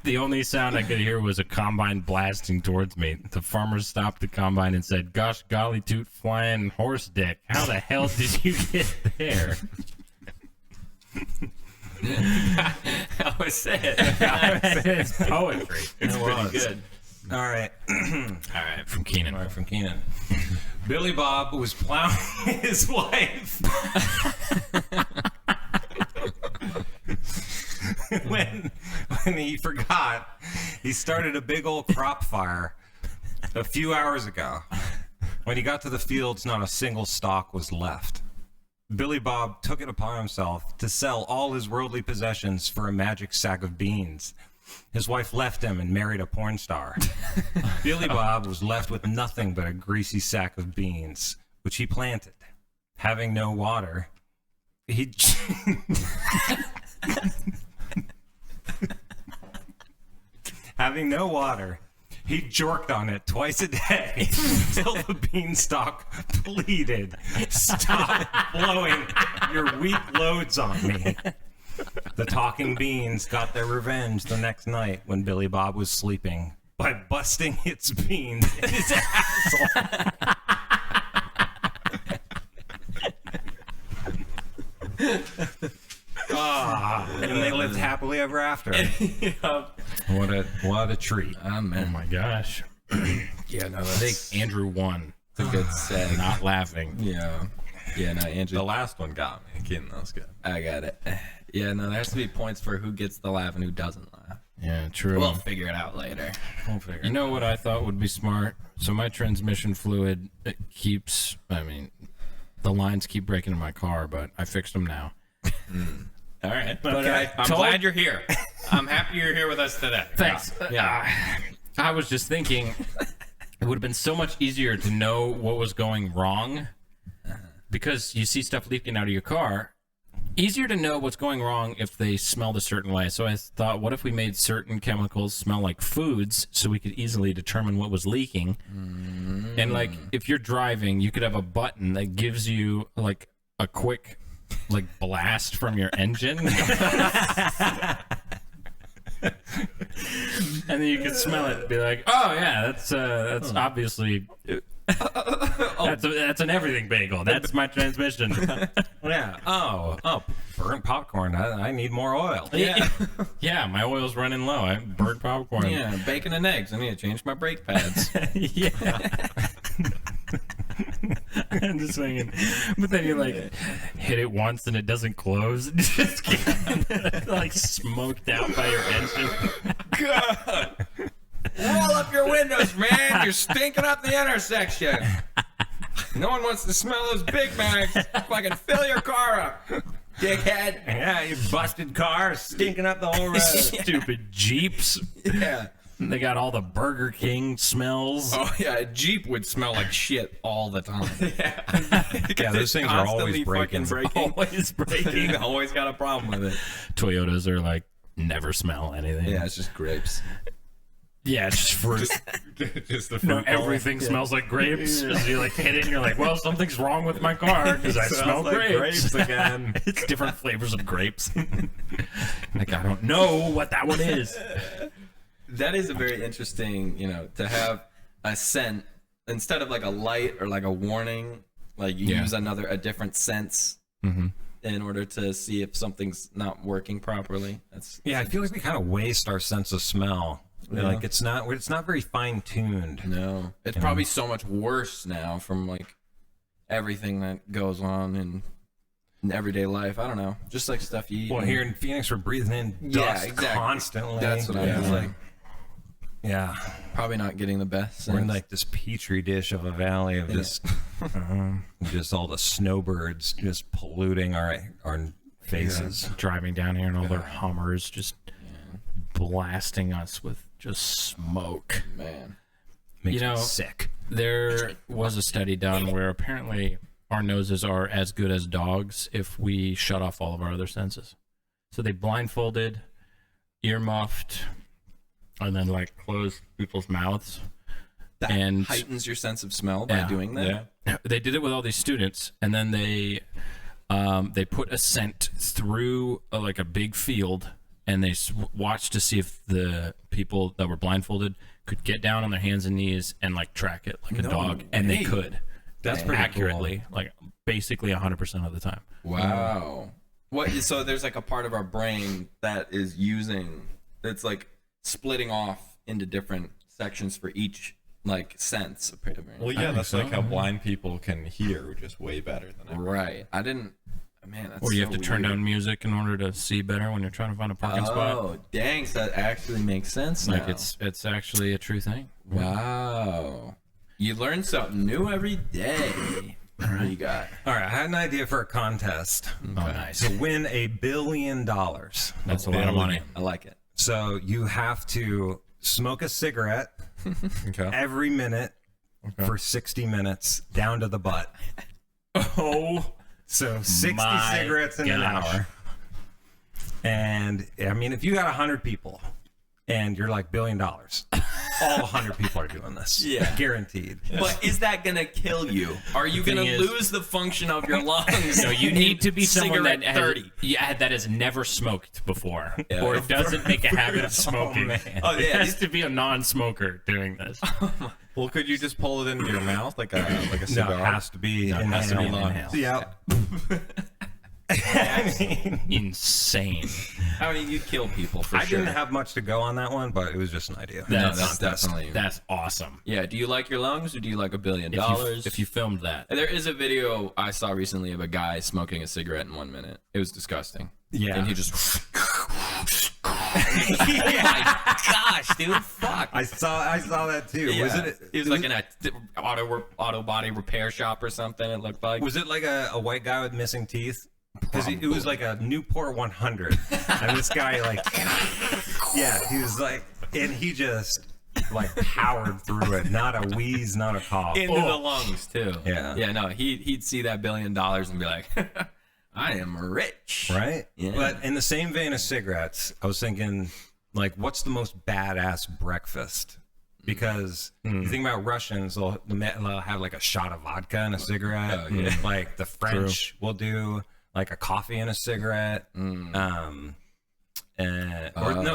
S3: The only sound I could hear was a combine blasting towards me. The farmer stopped the combine and said, "Gosh golly toot flying horse dick. How the hell did you get there?"
S4: That was it.
S3: It's poetry.
S4: It's pretty good.
S1: All right.
S3: All right, from Keenan.
S1: All right, from Keenan. Billy Bob was plowing his wife when he forgot he started a big old crop fire a few hours ago. When he got to the fields, not a single stalk was left. Billy Bob took it upon himself to sell all his worldly possessions for a magic sack of beans. His wife left him and married a porn star. Billy Bob was left with nothing but a greasy sack of beans, which he planted. Having no water, he he jorked on it twice a day until the beanstalk pleaded, "Stop blowing your weak loads on me." The talking beans got their revenge the next night when Billy Bob was sleeping by busting its beans in his asshole. And they lived happily ever after. What a treat.
S3: Oh my gosh.
S2: Yeah, no,
S3: I think Andrew won.
S2: a good seg.
S3: Not laughing.
S2: Yeah. Yeah, no, Andrew.
S4: The last one got me. Keenan, that was good.
S2: I got it. Yeah, no, there has to be points for who gets the laugh and who doesn't laugh.
S3: Yeah, true.
S2: We'll figure it out later.
S3: You know what I thought would be smart? So my transmission fluid, it keeps, the lines keep breaking in my car, but I fixed them now.
S2: All right.
S6: But I'm glad you're here. I'm happy you're here with us today.
S3: Thanks.
S6: Yeah.
S3: I was just thinking it would have been so much easier to know what was going wrong because you see stuff leaking out of your car. Easier to know what's going wrong if they smelled a certain way. So I thought, what if we made certain chemicals smell like foods so we could easily determine what was leaking? And like, if you're driving, you could have a button that gives you like a quick like blast from your engine. And then you could smell it and be like, oh yeah, that's obviously that's an everything bagel. That's my transmission.
S1: Yeah. Oh, burnt popcorn. I need more oil.
S3: Yeah. Yeah, my oil's running low. I burnt popcorn.
S2: Yeah, bacon and eggs. I need to change my brake pads.
S3: Yeah. I'm just thinking, but then you like hit it once and it doesn't close. Just get like smoked out by your engine.
S2: God. Roll up your windows, man. You're stinking up the intersection. No one wants to smell those Big Macs. Fucking fill your car up, dickhead.
S1: Yeah, you busted car stinking up the whole road.
S3: Stupid Jeeps.
S2: Yeah.
S3: They got all the Burger King smells.
S2: Oh yeah, a Jeep would smell like shit all the time.
S1: Yeah, those things are always breaking.
S3: Always breaking.
S2: You always got a problem with it.
S3: Toyotas are like never smell anything.
S2: Yeah, it's just grapes.
S3: Yeah, it's just fruit.
S4: Just the fruit.
S3: No, everything smells like grapes. You like hit it and you're like, well, something's wrong with my car because I smell
S4: like
S3: grapes.
S4: again.
S3: It's different flavors of grapes. Like, I don't know what that one is.
S2: That is a very interesting, to have a scent instead of like a light or like a warning, like you use a different sense in order to see if something's not working properly.
S1: Yeah, I feel like we kind of waste our sense of smell.
S2: Yeah.
S1: Like it's not very fine tuned.
S2: No, it's probably so much worse now from like everything that goes on in everyday life. I don't know, just like stuff you eat.
S1: Well, here in Phoenix, we're breathing in dust constantly.
S2: That's what I was like.
S1: Yeah,
S2: Probably not getting the best sense.
S1: we're in like this petri dish of a valley of just all the snowbirds just polluting our faces.
S3: Driving down here and all their Hummers just blasting us with just smoke.
S2: Man.
S1: Makes
S3: You know,
S1: me sick.
S3: There was a study done where apparently our noses are as good as dogs if we shut off all of our other senses. So they blindfolded, earmuffed, and then like closed people's mouths.
S2: That
S3: and
S2: heightens your sense of smell by doing that.
S4: Yeah.
S3: they did it with all these students, and then they put a scent through like a big field, and they watched to see if the people that were blindfolded could get down on their hands and knees and like track it like a dog, and they could.
S1: That's pretty
S3: accurately, like basically 100% of the time.
S2: Wow. What? So there's like a part of our brain that is that's like splitting off into different sections for each like sense. Apparently.
S4: Well, yeah, that's like how blind people can hear just way better than everyone.
S2: Right. I didn't. Man, that's
S3: Or you
S2: so
S3: have to turn
S2: weird.
S3: down music in order to see better when you're trying to find a parking spot.
S2: Oh, dang! So that actually makes sense now.
S3: Like it's actually a true thing.
S2: Wow. You learn something new every day. What do you got?
S1: All right, I had an idea for a contest
S3: Oh, nice.
S1: to win $1 billion.
S3: That's a lot of money.
S2: I like it.
S1: So you have to smoke a cigarette
S4: Okay.
S1: every minute for 60 minutes down to the butt.
S3: Oh,
S1: So 60
S3: My
S1: cigarettes in an
S3: gosh.
S1: hour. And I mean, if you got 100 people and you're like $1 billion, all 100 people are doing this.
S2: Yeah.
S1: Guaranteed.
S2: But is that gonna kill you? Are you gonna
S3: thing is-
S2: lose the function of your lungs?
S3: no, you need to be someone that
S2: Cigarette
S3: has,
S2: 30.
S3: that has never smoked before,
S2: Yeah.
S3: or doesn't make a habit of smoking.
S2: Oh,
S3: It
S2: yeah.
S3: has to be a non-smoker doing this.
S4: Well, could you just pull it into your mouth like a
S1: No,
S4: cigar?
S1: it has to be
S3: No, it has to be
S1: inhaled.
S3: inhaled.
S1: Yep. I mean,
S3: Insane.
S2: I mean, you kill people for
S1: I
S2: sure.
S1: didn't have much to go on that one, but it was just an idea.
S2: that's definitely.
S3: That's awesome.
S2: Yeah. Do you like your lungs, or do you like $1 billion?
S3: If you filmed that,
S2: There is a video I saw recently of a guy smoking a cigarette in 1 minute. It was disgusting.
S1: Yeah.
S2: And he just. Oh my gosh, dude! Fuck.
S1: I saw that too.
S2: Yeah.
S1: Was it?
S2: He was like in a auto body repair shop or something. It looked like.
S1: Was it like a white guy with missing teeth? Because it was like a Newport 100, and this guy like, yeah, he was like, and he just like powered through it. Not a wheeze, not a cough.
S2: into the lungs too?
S1: Yeah.
S2: Yeah. No, he'd see that $1 billion and be like, I am rich.
S1: Right?
S2: Yeah.
S1: But in the same vein as cigarettes, I was thinking, like, what's the most badass breakfast? Because you think about Russians, they'll have like a shot of vodka and a cigarette.
S2: Oh, yeah.
S1: Like the French will do like a coffee and a cigarette. No,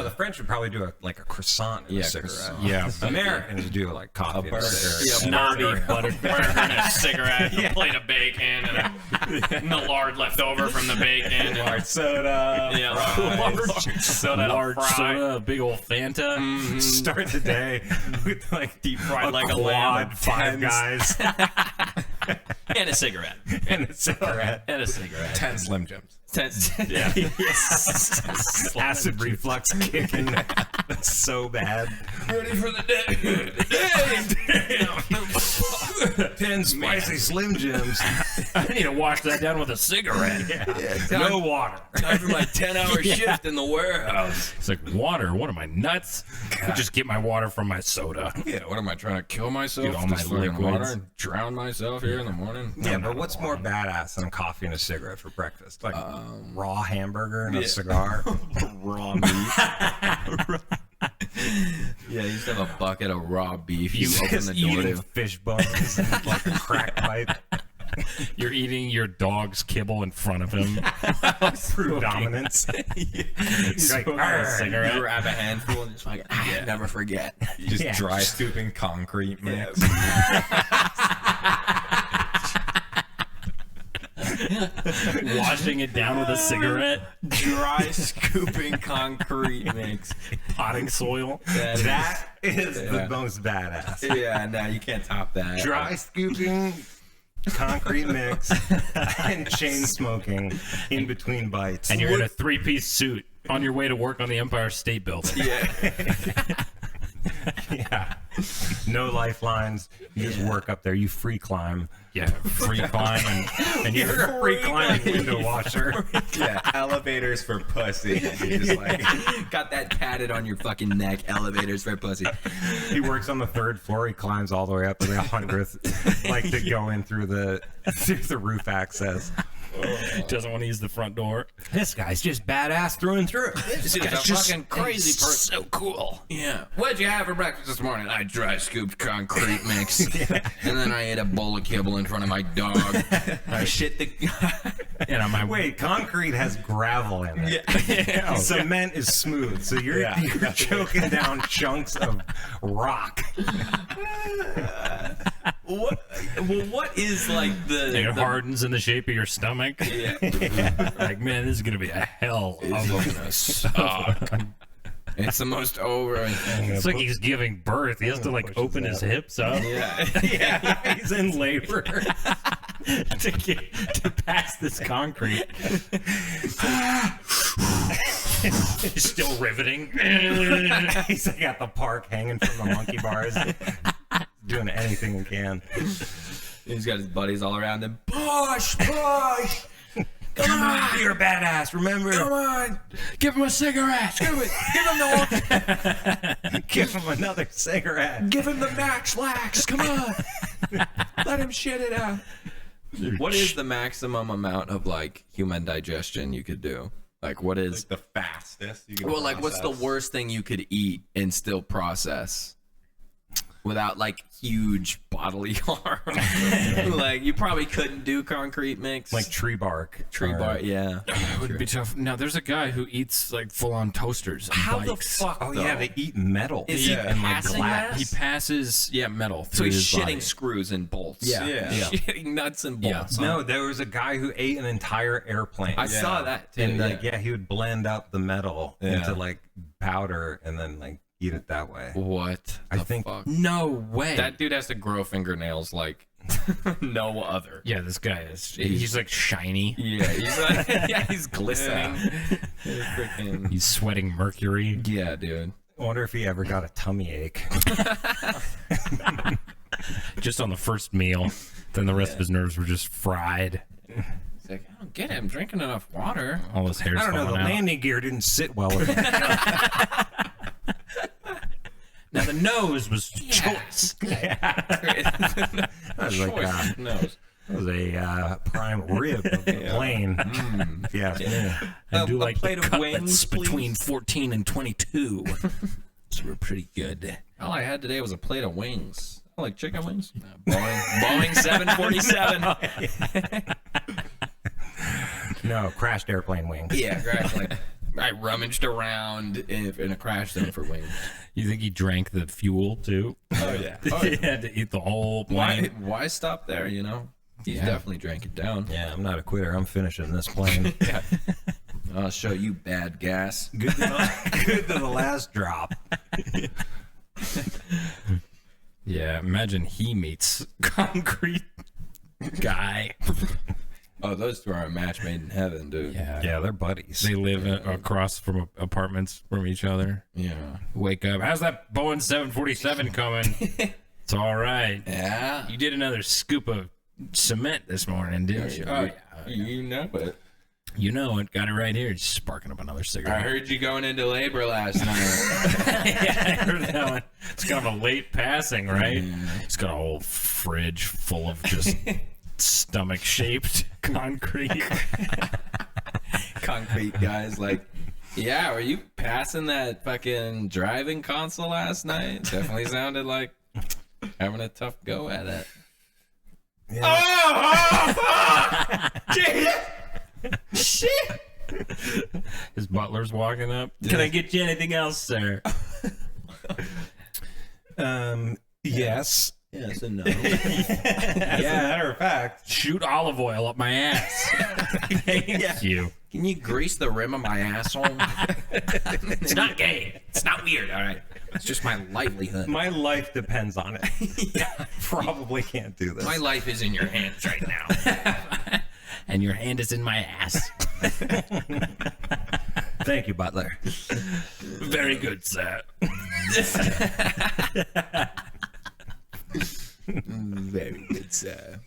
S1: the French would probably do a croissant and
S2: Yeah,
S1: a cigarette.
S2: croissant.
S3: yeah,
S1: Americans do like coffee and a
S2: burger.
S1: cigarette.
S2: Yeah,
S3: snotty buttered
S6: Burger and a cigarette, a plate of bacon, and the lard left over from the bacon. And,
S4: Soda.
S6: yeah,
S3: large
S6: soda,
S3: large
S6: fry.
S3: soda, a big old Fanta.
S1: Start the day with like
S2: Deep fried like a
S1: quad,
S2: lamb.
S1: 5 guys
S6: and a cigarette.
S1: and a cigarette.
S6: And a cigarette.
S4: 10 Slim Jims.
S2: Yeah.
S1: Acid reflux kicking. That's so bad.
S2: Ready for the day.
S1: 10 spicy Slim Jims.
S3: I need to wash that down with a cigarette.
S1: No water.
S2: Time for my 10-hour shift in the warehouse.
S3: It's like, water? What am I, nuts? I just get my water from my soda.
S2: Yeah, what am I trying to kill myself?
S3: Get all my
S2: Just fucking
S3: liquids.
S2: water and drown myself here in the morning?
S1: Yeah, but what's more badass than coffee and a cigarette for breakfast? Like raw hamburger and a cigar.
S2: Raw meat. Yeah, you used to have a bucket of raw beef. You open
S1: Just
S2: the door
S1: eating
S2: to.
S1: fish bones and like a crack pipe.
S3: You're eating your dog's kibble in front of him.
S1: True dominance. He's like,
S3: Smoking a
S1: "Arr."
S3: cigarette.
S2: You grab a handful and just like, never forget.
S4: Just
S1: Yeah.
S4: dry scooping concrete mix.
S3: Washing it down with a cigarette.
S2: Dry scooping concrete mix.
S3: Potting soil.
S1: That is the
S2: Yeah.
S1: most badass.
S2: Yeah, no, you can't top that.
S1: Dry scooping, concrete mix, and chain smoking in between bites.
S3: And you're in a 3-piece suit on your way to work on the Empire State Building.
S2: Yeah.
S1: Yeah. No lifelines. You just work up there. You free climb.
S3: Yeah, free climb and
S1: You're a free climbing window washer.
S4: Yeah, elevators for pussy. You just like,
S2: Got that tatted on your fucking neck. Elevators for pussy.
S1: He works on the 3rd floor. He climbs all the way up to the 100th, like to go in through the roof access.
S3: Doesn't want to use the front door.
S1: This guy's just badass through and through.
S2: This guy's a fucking crazy person.
S3: So cool.
S2: Yeah. What'd you have for breakfast this morning? I dry scooped concrete mix. And then I ate a bowl of kibble in front of my dog. I shit the...
S3: And on my
S1: Wait, concrete has gravel in it.
S3: yeah.
S1: Cement is smooth, so you're choking down chunks of rock.
S2: What is like
S3: It
S2: the
S3: hardens in the shape of your stomach.
S2: yeah.
S3: Like, man, this is gonna be a hell of a suck.
S2: It's the most over.
S3: It's like he's giving birth. He has to like open his hips up.
S2: Yeah.
S1: Yeah, he's in labor.
S3: to pass this concrete. He's still riveting.
S1: He's like at the park hanging from the monkey bars, doing anything he can.
S2: He's got his buddies all around him.
S1: Push! Come on! You're a badass, remember?
S2: Come on.
S3: Give him a cigarette.
S2: Give him the
S1: Give him another cigarette.
S2: Give him the max lax. Come on. Let him shit it out. What is the maximum amount of like human digestion you could do? Like what is
S4: Like the fastest you can
S2: well like what's the
S4: process.
S2: worst thing you could eat and still process without like huge bodily harm? Like you probably couldn't do concrete mix.
S1: Like tree bark.
S2: tree
S1: or-
S2: bar, yeah.
S3: It would be tough. Now, there's a guy who eats like full-on toasters and
S2: How
S3: bikes.
S2: the fuck
S1: Oh,
S2: though?
S1: yeah, they eat metal.
S2: Is he
S1: and like
S2: passing
S1: glass.
S3: He passes, metal.
S2: So
S3: through
S2: he's
S3: his
S2: shitting
S3: body.
S2: screws and bolts.
S1: Yeah.
S2: Shitting nuts and
S3: Yeah.
S2: bolts.
S1: No, there was a guy who ate an entire airplane.
S2: I saw that too.
S1: and
S2: yeah.
S1: like, he would blend up the metal
S4: Yeah.
S1: into like powder and then like eat it that way.
S2: What?
S1: I
S2: the
S1: think-
S2: fuck?
S3: No way.
S2: That dude has to grow fingernails like no other.
S3: yeah, this guy is. He's like shiny.
S2: Yeah, he's like, yeah, he's glistening. He's freaking.
S3: He's sweating mercury.
S2: Yeah, dude.
S1: I wonder if he ever got a tummy ache.
S3: Just on the first meal. Then the rest of his nerves were just fried.
S2: He's like, I don't get it. I'm drinking enough water.
S3: All his hair's
S1: I don't know, the
S3: falling out.
S1: landing gear didn't sit well with him.
S3: Now the nose was choice.
S1: That was like
S2: Choice nose.
S1: that was a prime rib of the plane. If you ask me.
S3: I do
S2: A
S3: like
S2: plate
S3: the
S2: of
S3: cutlets
S2: wings, please.
S3: between 14 and 22. So we're pretty good.
S2: All I had today was a plate of wings. I like chicken wings. Boeing 747.
S1: No, crashed airplane wings.
S2: Yeah, crash. Like I rummaged around in a crash zone for wings.
S3: You think he drank the fuel too?
S2: Oh yeah.
S3: He had to eat the whole plane.
S2: Why stop there? You know, he definitely drank it down.
S1: Yeah, I'm not a quitter. I'm finishing this plane.
S2: I'll show you bad gas.
S1: Good to the last drop.
S3: Yeah, imagine he meets concrete guy.
S2: Oh, those two are a match made in heaven, dude.
S1: Yeah, they're buddies.
S3: They live across from apartments from each other.
S2: Yeah.
S3: Wake up. How's that Boeing 747 coming? It's all right.
S2: Yeah.
S3: You did another scoop of cement this morning, didn't you? Oh, yeah.
S2: You know it.
S3: You know it. Got it right here. Just sparking up another
S2: I
S3: cigarette.
S2: heard you going into labor last night.
S3: Yeah, I heard that one. It's kind of a late passing, right? It's got a whole fridge full of just stomach-shaped concrete.
S2: Concrete guys, like, yeah, were you passing that fucking driving console last night? Definitely sounded like having a tough go at it.
S3: Shit! His butler's walking up. Can I get you anything else, sir?
S1: Yes.
S2: Yes and no.
S1: Yeah, matter of fact.
S3: Shoot olive oil up my ass. Thank you.
S2: Can you grease the rim of my asshole?
S3: It's not gay.
S2: It's not weird, all right. It's just my livelihood.
S1: My life depends on it. I probably can't do this.
S2: My life is in your hands right now.
S3: And your hand is in my ass.
S1: Thank you, Butler.
S3: Very good, sir.
S2: Very good, sir.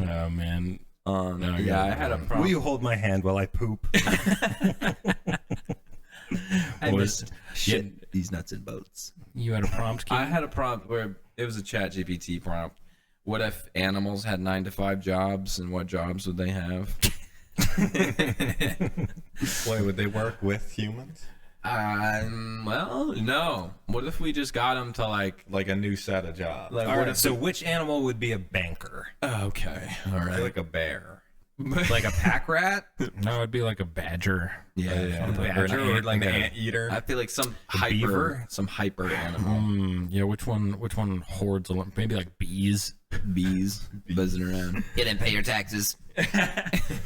S3: Oh, man.
S2: Yeah, I had a
S1: Will
S2: problem.
S1: you hold my hand while I poop?
S2: I
S3: Was-
S2: shit these nuts and bolts.
S3: You had a prompt,
S2: I
S3: Keenan?
S2: had a prompt where it was a chat GPT prompt. What if animals had 9 to 5 jobs and what jobs would they have?
S4: Wait, would they work with humans?
S2: Well, no. What if we just got them to like
S4: Like a new set of jobs.
S2: Like,
S1: All
S2: what
S1: right,
S2: if
S1: so which animal would be a banker?
S2: okay, all right.
S4: Like a bear.
S1: Like a pack rat?
S3: No, it'd be like a badger.
S2: Yeah,
S1: A
S4: Or
S1: badger or
S4: an
S1: like a
S4: anteater.
S2: I feel like some
S1: beaver?
S2: hyper animal.
S3: Yeah, which one hoards a lot? Maybe like bees.
S2: Bees buzzing around. You didn't pay your taxes.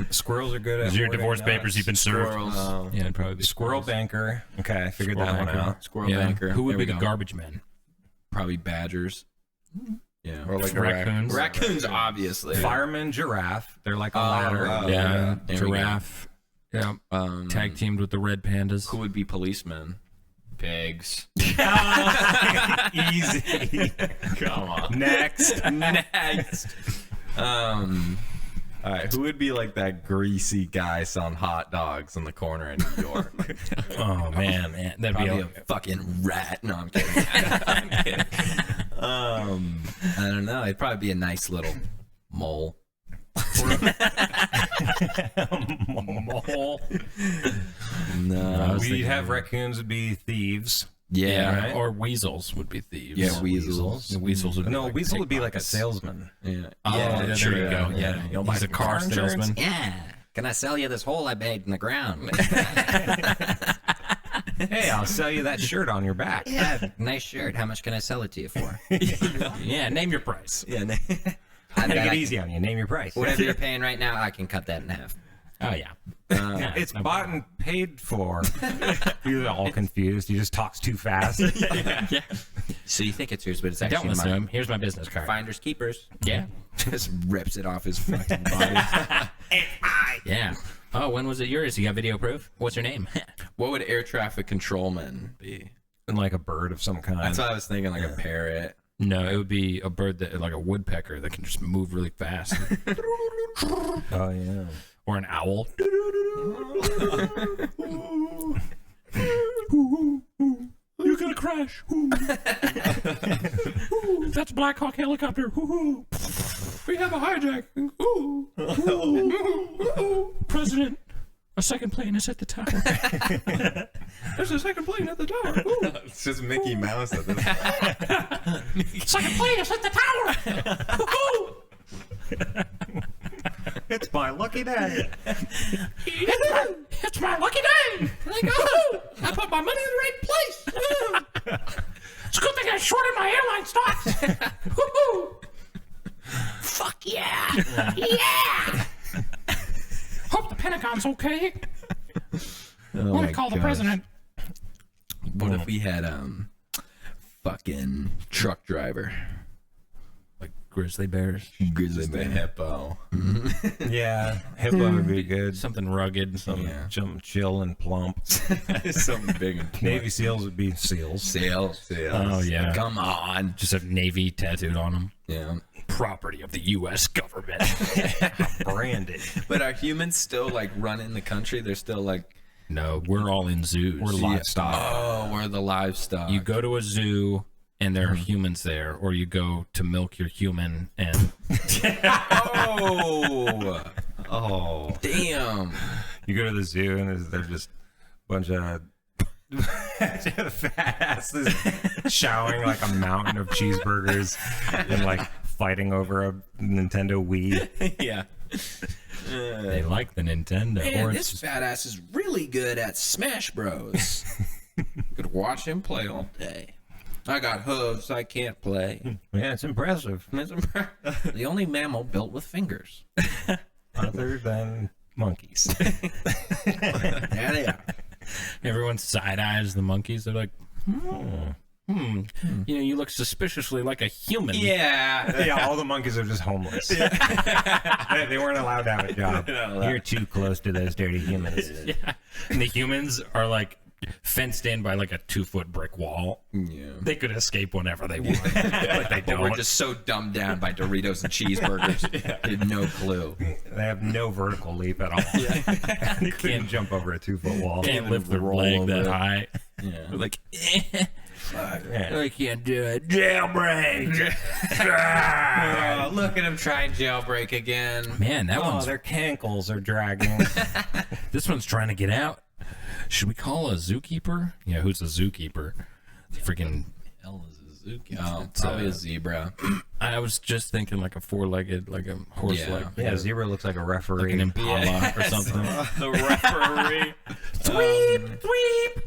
S1: squirrels are good at
S3: Is your
S1: hoarding
S3: divorce
S1: nuts.
S3: papers you've been served?
S2: Squirrels.
S3: Yeah, it'd probably be
S1: Squirrel
S3: squirrels.
S1: banker. Okay, I figured
S3: Squirrel
S1: that one
S3: banker.
S1: out.
S2: Squirrel
S3: Yeah.
S2: banker.
S3: Who would
S2: There
S3: be
S2: we
S3: the
S2: go.
S3: garbage men?
S2: Probably badgers. Yeah.
S4: Or like a
S3: Raccoons.
S2: Raccoons, obviously.
S1: Fireman, giraffe. They're like a ladder.
S2: right.
S3: Yeah,
S2: There we go.
S3: giraffe. Yeah, tag teamed with the red pandas.
S2: Who would be policemen? Pigs.
S1: Easy.
S4: Come on.
S1: Next.
S2: Next.
S4: All right, who would be like that greasy guy selling hot dogs in the corner in New York?
S3: Oh man, that'd
S2: Probably
S3: be
S2: a fucking rat. No, I'm kidding. I'm kidding. I don't know. It'd probably be a nice little mole.
S3: mole.
S2: No.
S1: We'd have raccoons would be thieves.
S2: Yeah.
S1: right?
S3: Or weasels would be thieves.
S2: Yeah, weasels.
S3: The weasels would be
S1: No,
S3: like
S1: weasel would be like a
S3: pickpockets.
S1: salesman.
S2: Yeah.
S3: Oh, yeah,
S2: true.
S3: there you go. Yeah, he's a car salesman.
S2: Yeah. Can I sell you this hole I made in the ground?
S1: Hey, I'll sell you that shirt on your back.
S2: Yeah. Nice shirt. How much can I sell it to you for?
S3: Yeah, name your price.
S2: Yeah.
S1: Make it easy on you. Name your price.
S2: Whatever you're paying right now, I can cut that in half.
S3: Oh yeah.
S1: It's bought and paid for. You're all confused. He just talks too fast.
S3: Yeah.
S2: So you think it's yours, but it's
S3: Don't
S2: actually
S3: listen to
S2: mine.
S3: him. Here's my business card.
S2: Finders keepers.
S3: Yeah.
S2: Just rips it off his fucking body.
S3: Yeah. Oh, when was it yours? You got video proof? What's your name?
S2: What would air traffic controlman be?
S1: And like a bird of some kind.
S2: That's what I was thinking, like a parrot.
S3: No, it would be a bird that, like a woodpecker, that can just move really fast,
S1: Oh, yeah.
S3: or an owl. You're gonna crash. That's Black Hawk helicopter. We have a hijacking. President, a second plane is at the tower. There's a second plane at the tower.
S4: It's just Mickey Mouse at this point.
S5: Second plane is at the tower.
S1: It's my lucky day.
S5: It's my lucky day. Like, oh, I put my money in the right place. It's a good thing I shorted my airline stocks. Woo-hoo. Fuck yeah. Yeah. Hope the Pentagon's okay. I'm gonna call the president.
S2: What if we had fucking truck driver?
S3: Like grizzly bears.
S2: Grizzly
S4: The
S2: bear.
S4: hippo.
S1: Yeah. Hippo would be good.
S3: Something rugged.
S2: Yeah.
S1: Jump, chill, and plump.
S2: Something big and
S1: Navy SEALs would be SEALs.
S2: Sales.
S3: Oh yeah.
S2: Come on.
S3: Just have Navy tattooed on them.
S2: Yeah.
S3: Property of the U.S. government.
S1: Branded.
S2: But are humans still like running the country? They're still like,
S3: No, we're all in zoos.
S1: We're livestock.
S2: oh, we're the livestock.
S3: You go to a zoo and there are humans there, or you go to milk your human and
S2: Oh,
S4: Oh.
S2: damn.
S1: You go to the zoo and there's just a bunch of fat asses showering like a mountain of cheeseburgers and like fighting over a Nintendo Wii.
S2: Yeah.
S3: they like the Nintendo.
S2: Man,
S3: or
S2: this
S3: it's
S2: fat ass is really good at Smash Bros. Could watch him play all day. I got hooves. I can't play.
S1: Yeah, it's impressive.
S2: The only mammal built with fingers.
S1: Other than monkeys.
S2: Yeah, they are.
S3: everyone side eyes the monkeys. They're like, you know, you look suspiciously like a human.
S2: Yeah.
S1: Yeah, all the monkeys are just homeless. They weren't allowed to have a job. You're too close to those dirty humans.
S3: Yeah. And the humans are like fenced in by like a 2-foot brick wall.
S2: Yeah.
S3: They could escape whenever they want, but they
S2: But
S3: don't.
S2: we're just so dumbed down by Doritos and cheeseburgers. They had no clue.
S1: They have no vertical leap at all. They couldn't jump over a 2-foot wall.
S3: Can't lift their
S2: roll
S3: leg
S2: over
S3: that
S2: it.
S3: high.
S2: Yeah.
S3: They're like, I can't do it. Jailbreak.
S2: Oh, look at him trying jailbreak again.
S3: Man, that one's
S1: their cankles are dragging.
S3: this one's trying to get out. Should we call a zookeeper? Yeah, who's a zookeeper? Freaking.
S2: Hell is a zookeeper. Oh, probably a zebra.
S3: I was just thinking like a four-legged, like a horse-like.
S1: Yeah, zebra looks like a
S3: Like
S1: referee.
S3: an impala or something.
S2: The referee.
S3: Tweep, tweep.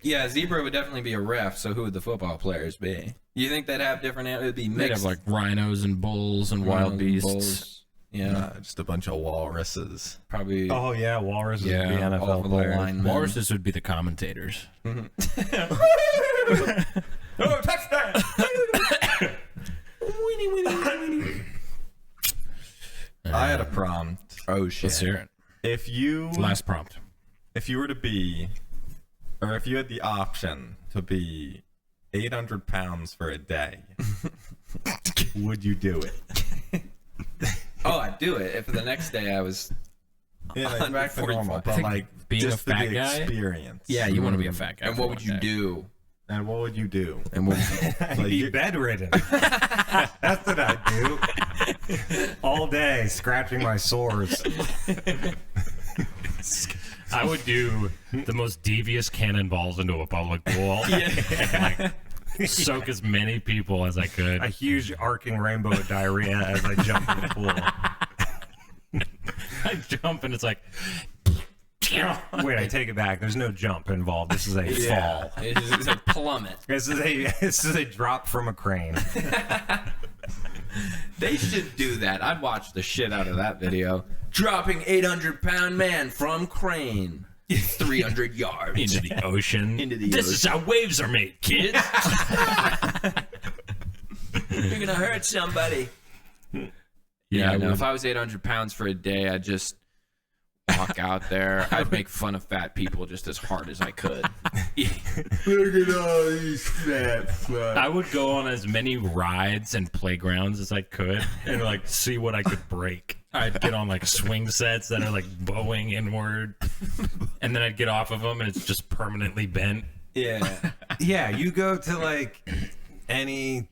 S2: Yeah, zebra would definitely be a ref. So who would the football players be? You think they'd have different? It would be
S3: They'd
S2: mixed.
S3: have like rhinos and bulls and wild beasts.
S2: Bulls. Yeah,
S4: Just a bunch of walruses.
S2: probably.
S1: Oh yeah, walrus
S3: Yeah,
S1: would be
S2: all
S1: NFL
S2: for the
S1: players.
S2: linemen.
S3: Walruses would be the commentators.
S2: Oh, touchdown!
S4: I had a prompt.
S2: Oh shit!
S3: Let's hear it.
S4: If you
S3: Last prompt.
S4: if you were to be, or if you had the option to be 800 pounds for a day, would you do it?
S2: Oh, I'd do it if the next day I was.
S4: Yeah, like back to
S2: 145.
S4: normal,
S3: I
S4: but
S3: think
S4: like
S3: being
S4: just
S3: a fat
S4: for the
S3: guy-
S4: experience.
S3: Yeah, you want to be a fat guy.
S2: And
S3: for
S2: what would
S3: one
S2: you
S3: day.
S2: do?
S4: And what would you do?
S2: And what? Would you,
S4: Like
S1: Be
S4: you,
S1: bedridden. That's what I do. All day, scratching my sores.
S3: I would do the most devious cannonballs into a public pool. And, like, soak as many people as I could.
S1: A huge arcing rainbow of diarrhea as I jump in the pool.
S3: I jump and it's like,
S1: Wait, I take it back. There's no jump involved. This is a fall.
S2: it's a plummet.
S1: This is a drop from a crane.
S2: They should do that. I'd watch the shit out of that video. Dropping 800-pound man from crane 300 yards
S3: into the ocean.
S2: Into the
S3: This is how waves are made, kids.
S2: You're gonna hurt somebody. Yeah, no, if I was 800 pounds for a day, I'd just walk out there. I'd make fun of fat people just as hard as I could.
S4: look at all these fat fucks.
S3: I would go on as many rides and playgrounds as I could and like see what I could break. I'd get on like swing sets that are like bowing inward, and then I'd get off of them and it's just permanently bent.
S2: Yeah.
S1: Yeah, you go to like any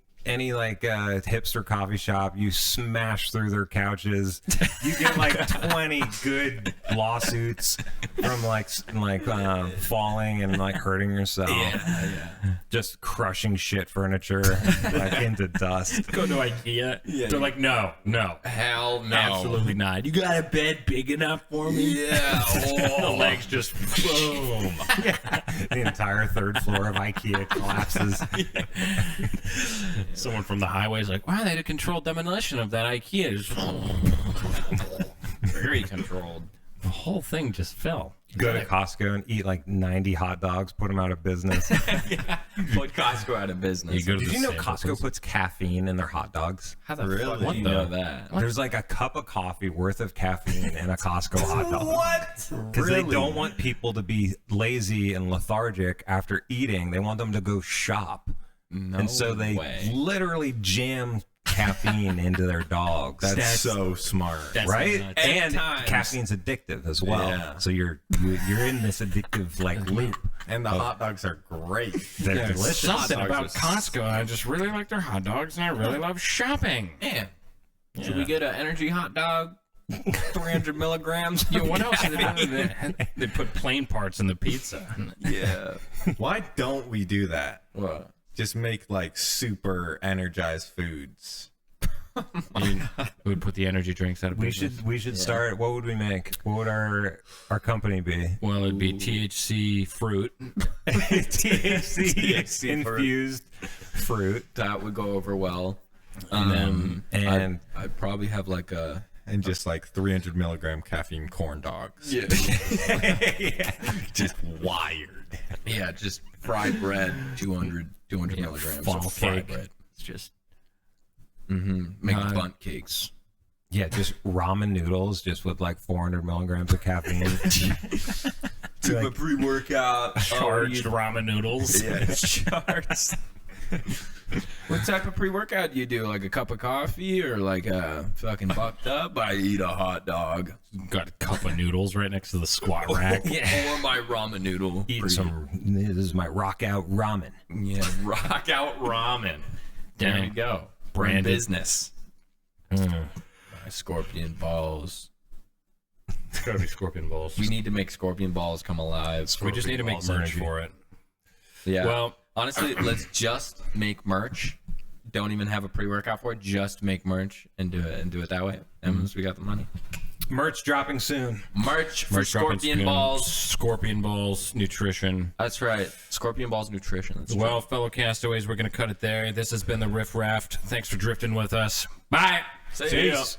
S1: like hipster coffee shop, you smash through their couches, you get like 20 good lawsuits from like falling and like hurting yourself. Just crushing shit furniture like into dust.
S3: Go to IKEA. They're like, no,
S2: Hell no.
S3: absolutely not. You got a bed big enough for me?
S2: Yeah.
S3: The legs just boom.
S1: The entire third floor of IKEA collapses.
S3: Someone from the highway is like, wow, they had a controlled demolition of that IKEA. Just,
S2: Very controlled.
S3: the whole thing just fell.
S1: Go to Costco and eat like 90 hot dogs, put them out of business.
S2: Put Costco out of business.
S3: You go to
S1: Did
S3: the
S1: you know
S3: sample
S1: Costco
S3: place.
S1: puts caffeine in their hot dogs?
S2: How the
S4: Really?
S2: fuck do you
S3: What
S2: know
S3: the-
S2: that?
S1: There's like a cup of coffee worth of caffeine in a Costco hot dog.
S2: What?
S1: Because they don't want people to be lazy and lethargic after eating. They want them to go shop.
S2: No
S1: And so they
S2: way.
S1: literally jam caffeine into their dogs.
S4: That's so smart.
S3: That's
S1: right?
S3: nuts.
S1: And
S2: times.
S1: caffeine's addictive as well.
S4: Yeah.
S1: So you're in this addictive like loop.
S4: And the hot dogs are great.
S1: They're delicious.
S3: Something
S4: Hot
S3: about
S4: dogs are
S3: Costco. I just really like their hot dogs, and I really love shopping.
S2: Man. Should we get an energy hot dog? 300 milligrams?
S3: Yeah, what else? They put plain parts in the pizza.
S2: Yeah.
S4: Why don't we do that?
S2: What?
S4: Just make like super energized foods.
S3: We would put the energy drinks out of
S1: We
S3: business.
S1: should start. What would we make? What would our company be?
S3: Well, it'd be THC fruit.
S1: THC infused fruit.
S2: That would go over well.
S1: And
S2: I'd probably have like a.
S4: And just like 300 milligram caffeine corn dogs.
S2: Yeah.
S4: Just wired.
S2: Yeah, just fried bread, 200 milligrams
S3: funnel
S2: of fried
S3: cake.
S2: bread.
S3: It's just
S2: Make bundt cakes.
S1: yeah, just ramen noodles, just with like 400 milligrams of caffeine.
S2: To a pre-workout.
S3: charged ramen noodles.
S2: Yeah, charged. What type of pre-workout do you do? Like a cup of coffee or like a fucking bucked up? I eat a hot dog.
S3: Got a cup of noodles right next to the squat rack.
S2: Or my ramen noodle.
S3: Eat some.
S1: This is my rock out ramen.
S2: Yeah,
S4: Rock out ramen. There
S3: Damn.
S4: you go.
S2: brand business.
S3: Mm.
S2: My scorpion balls.
S3: It's gotta be scorpion balls.
S2: We need to make scorpion balls come alive.
S3: We just need to make merch for it.
S2: Yeah.
S3: Well,
S2: honestly, let's just make merch. Don't even have a pre-workout for it. Just make merch and do it that way. And once we got the money.
S1: Merch dropping soon.
S2: Merch for
S3: merch dropping
S2: scorpion
S3: soon.
S2: balls.
S3: Scorpion balls, nutrition.
S2: That's right. Scorpion balls nutrition. That's
S3: Well, fellow castaways, we're going to cut it there. This has been the Riff Raft. Thanks for drifting with us. Bye.
S2: true.
S3: See ya.
S2: Peace.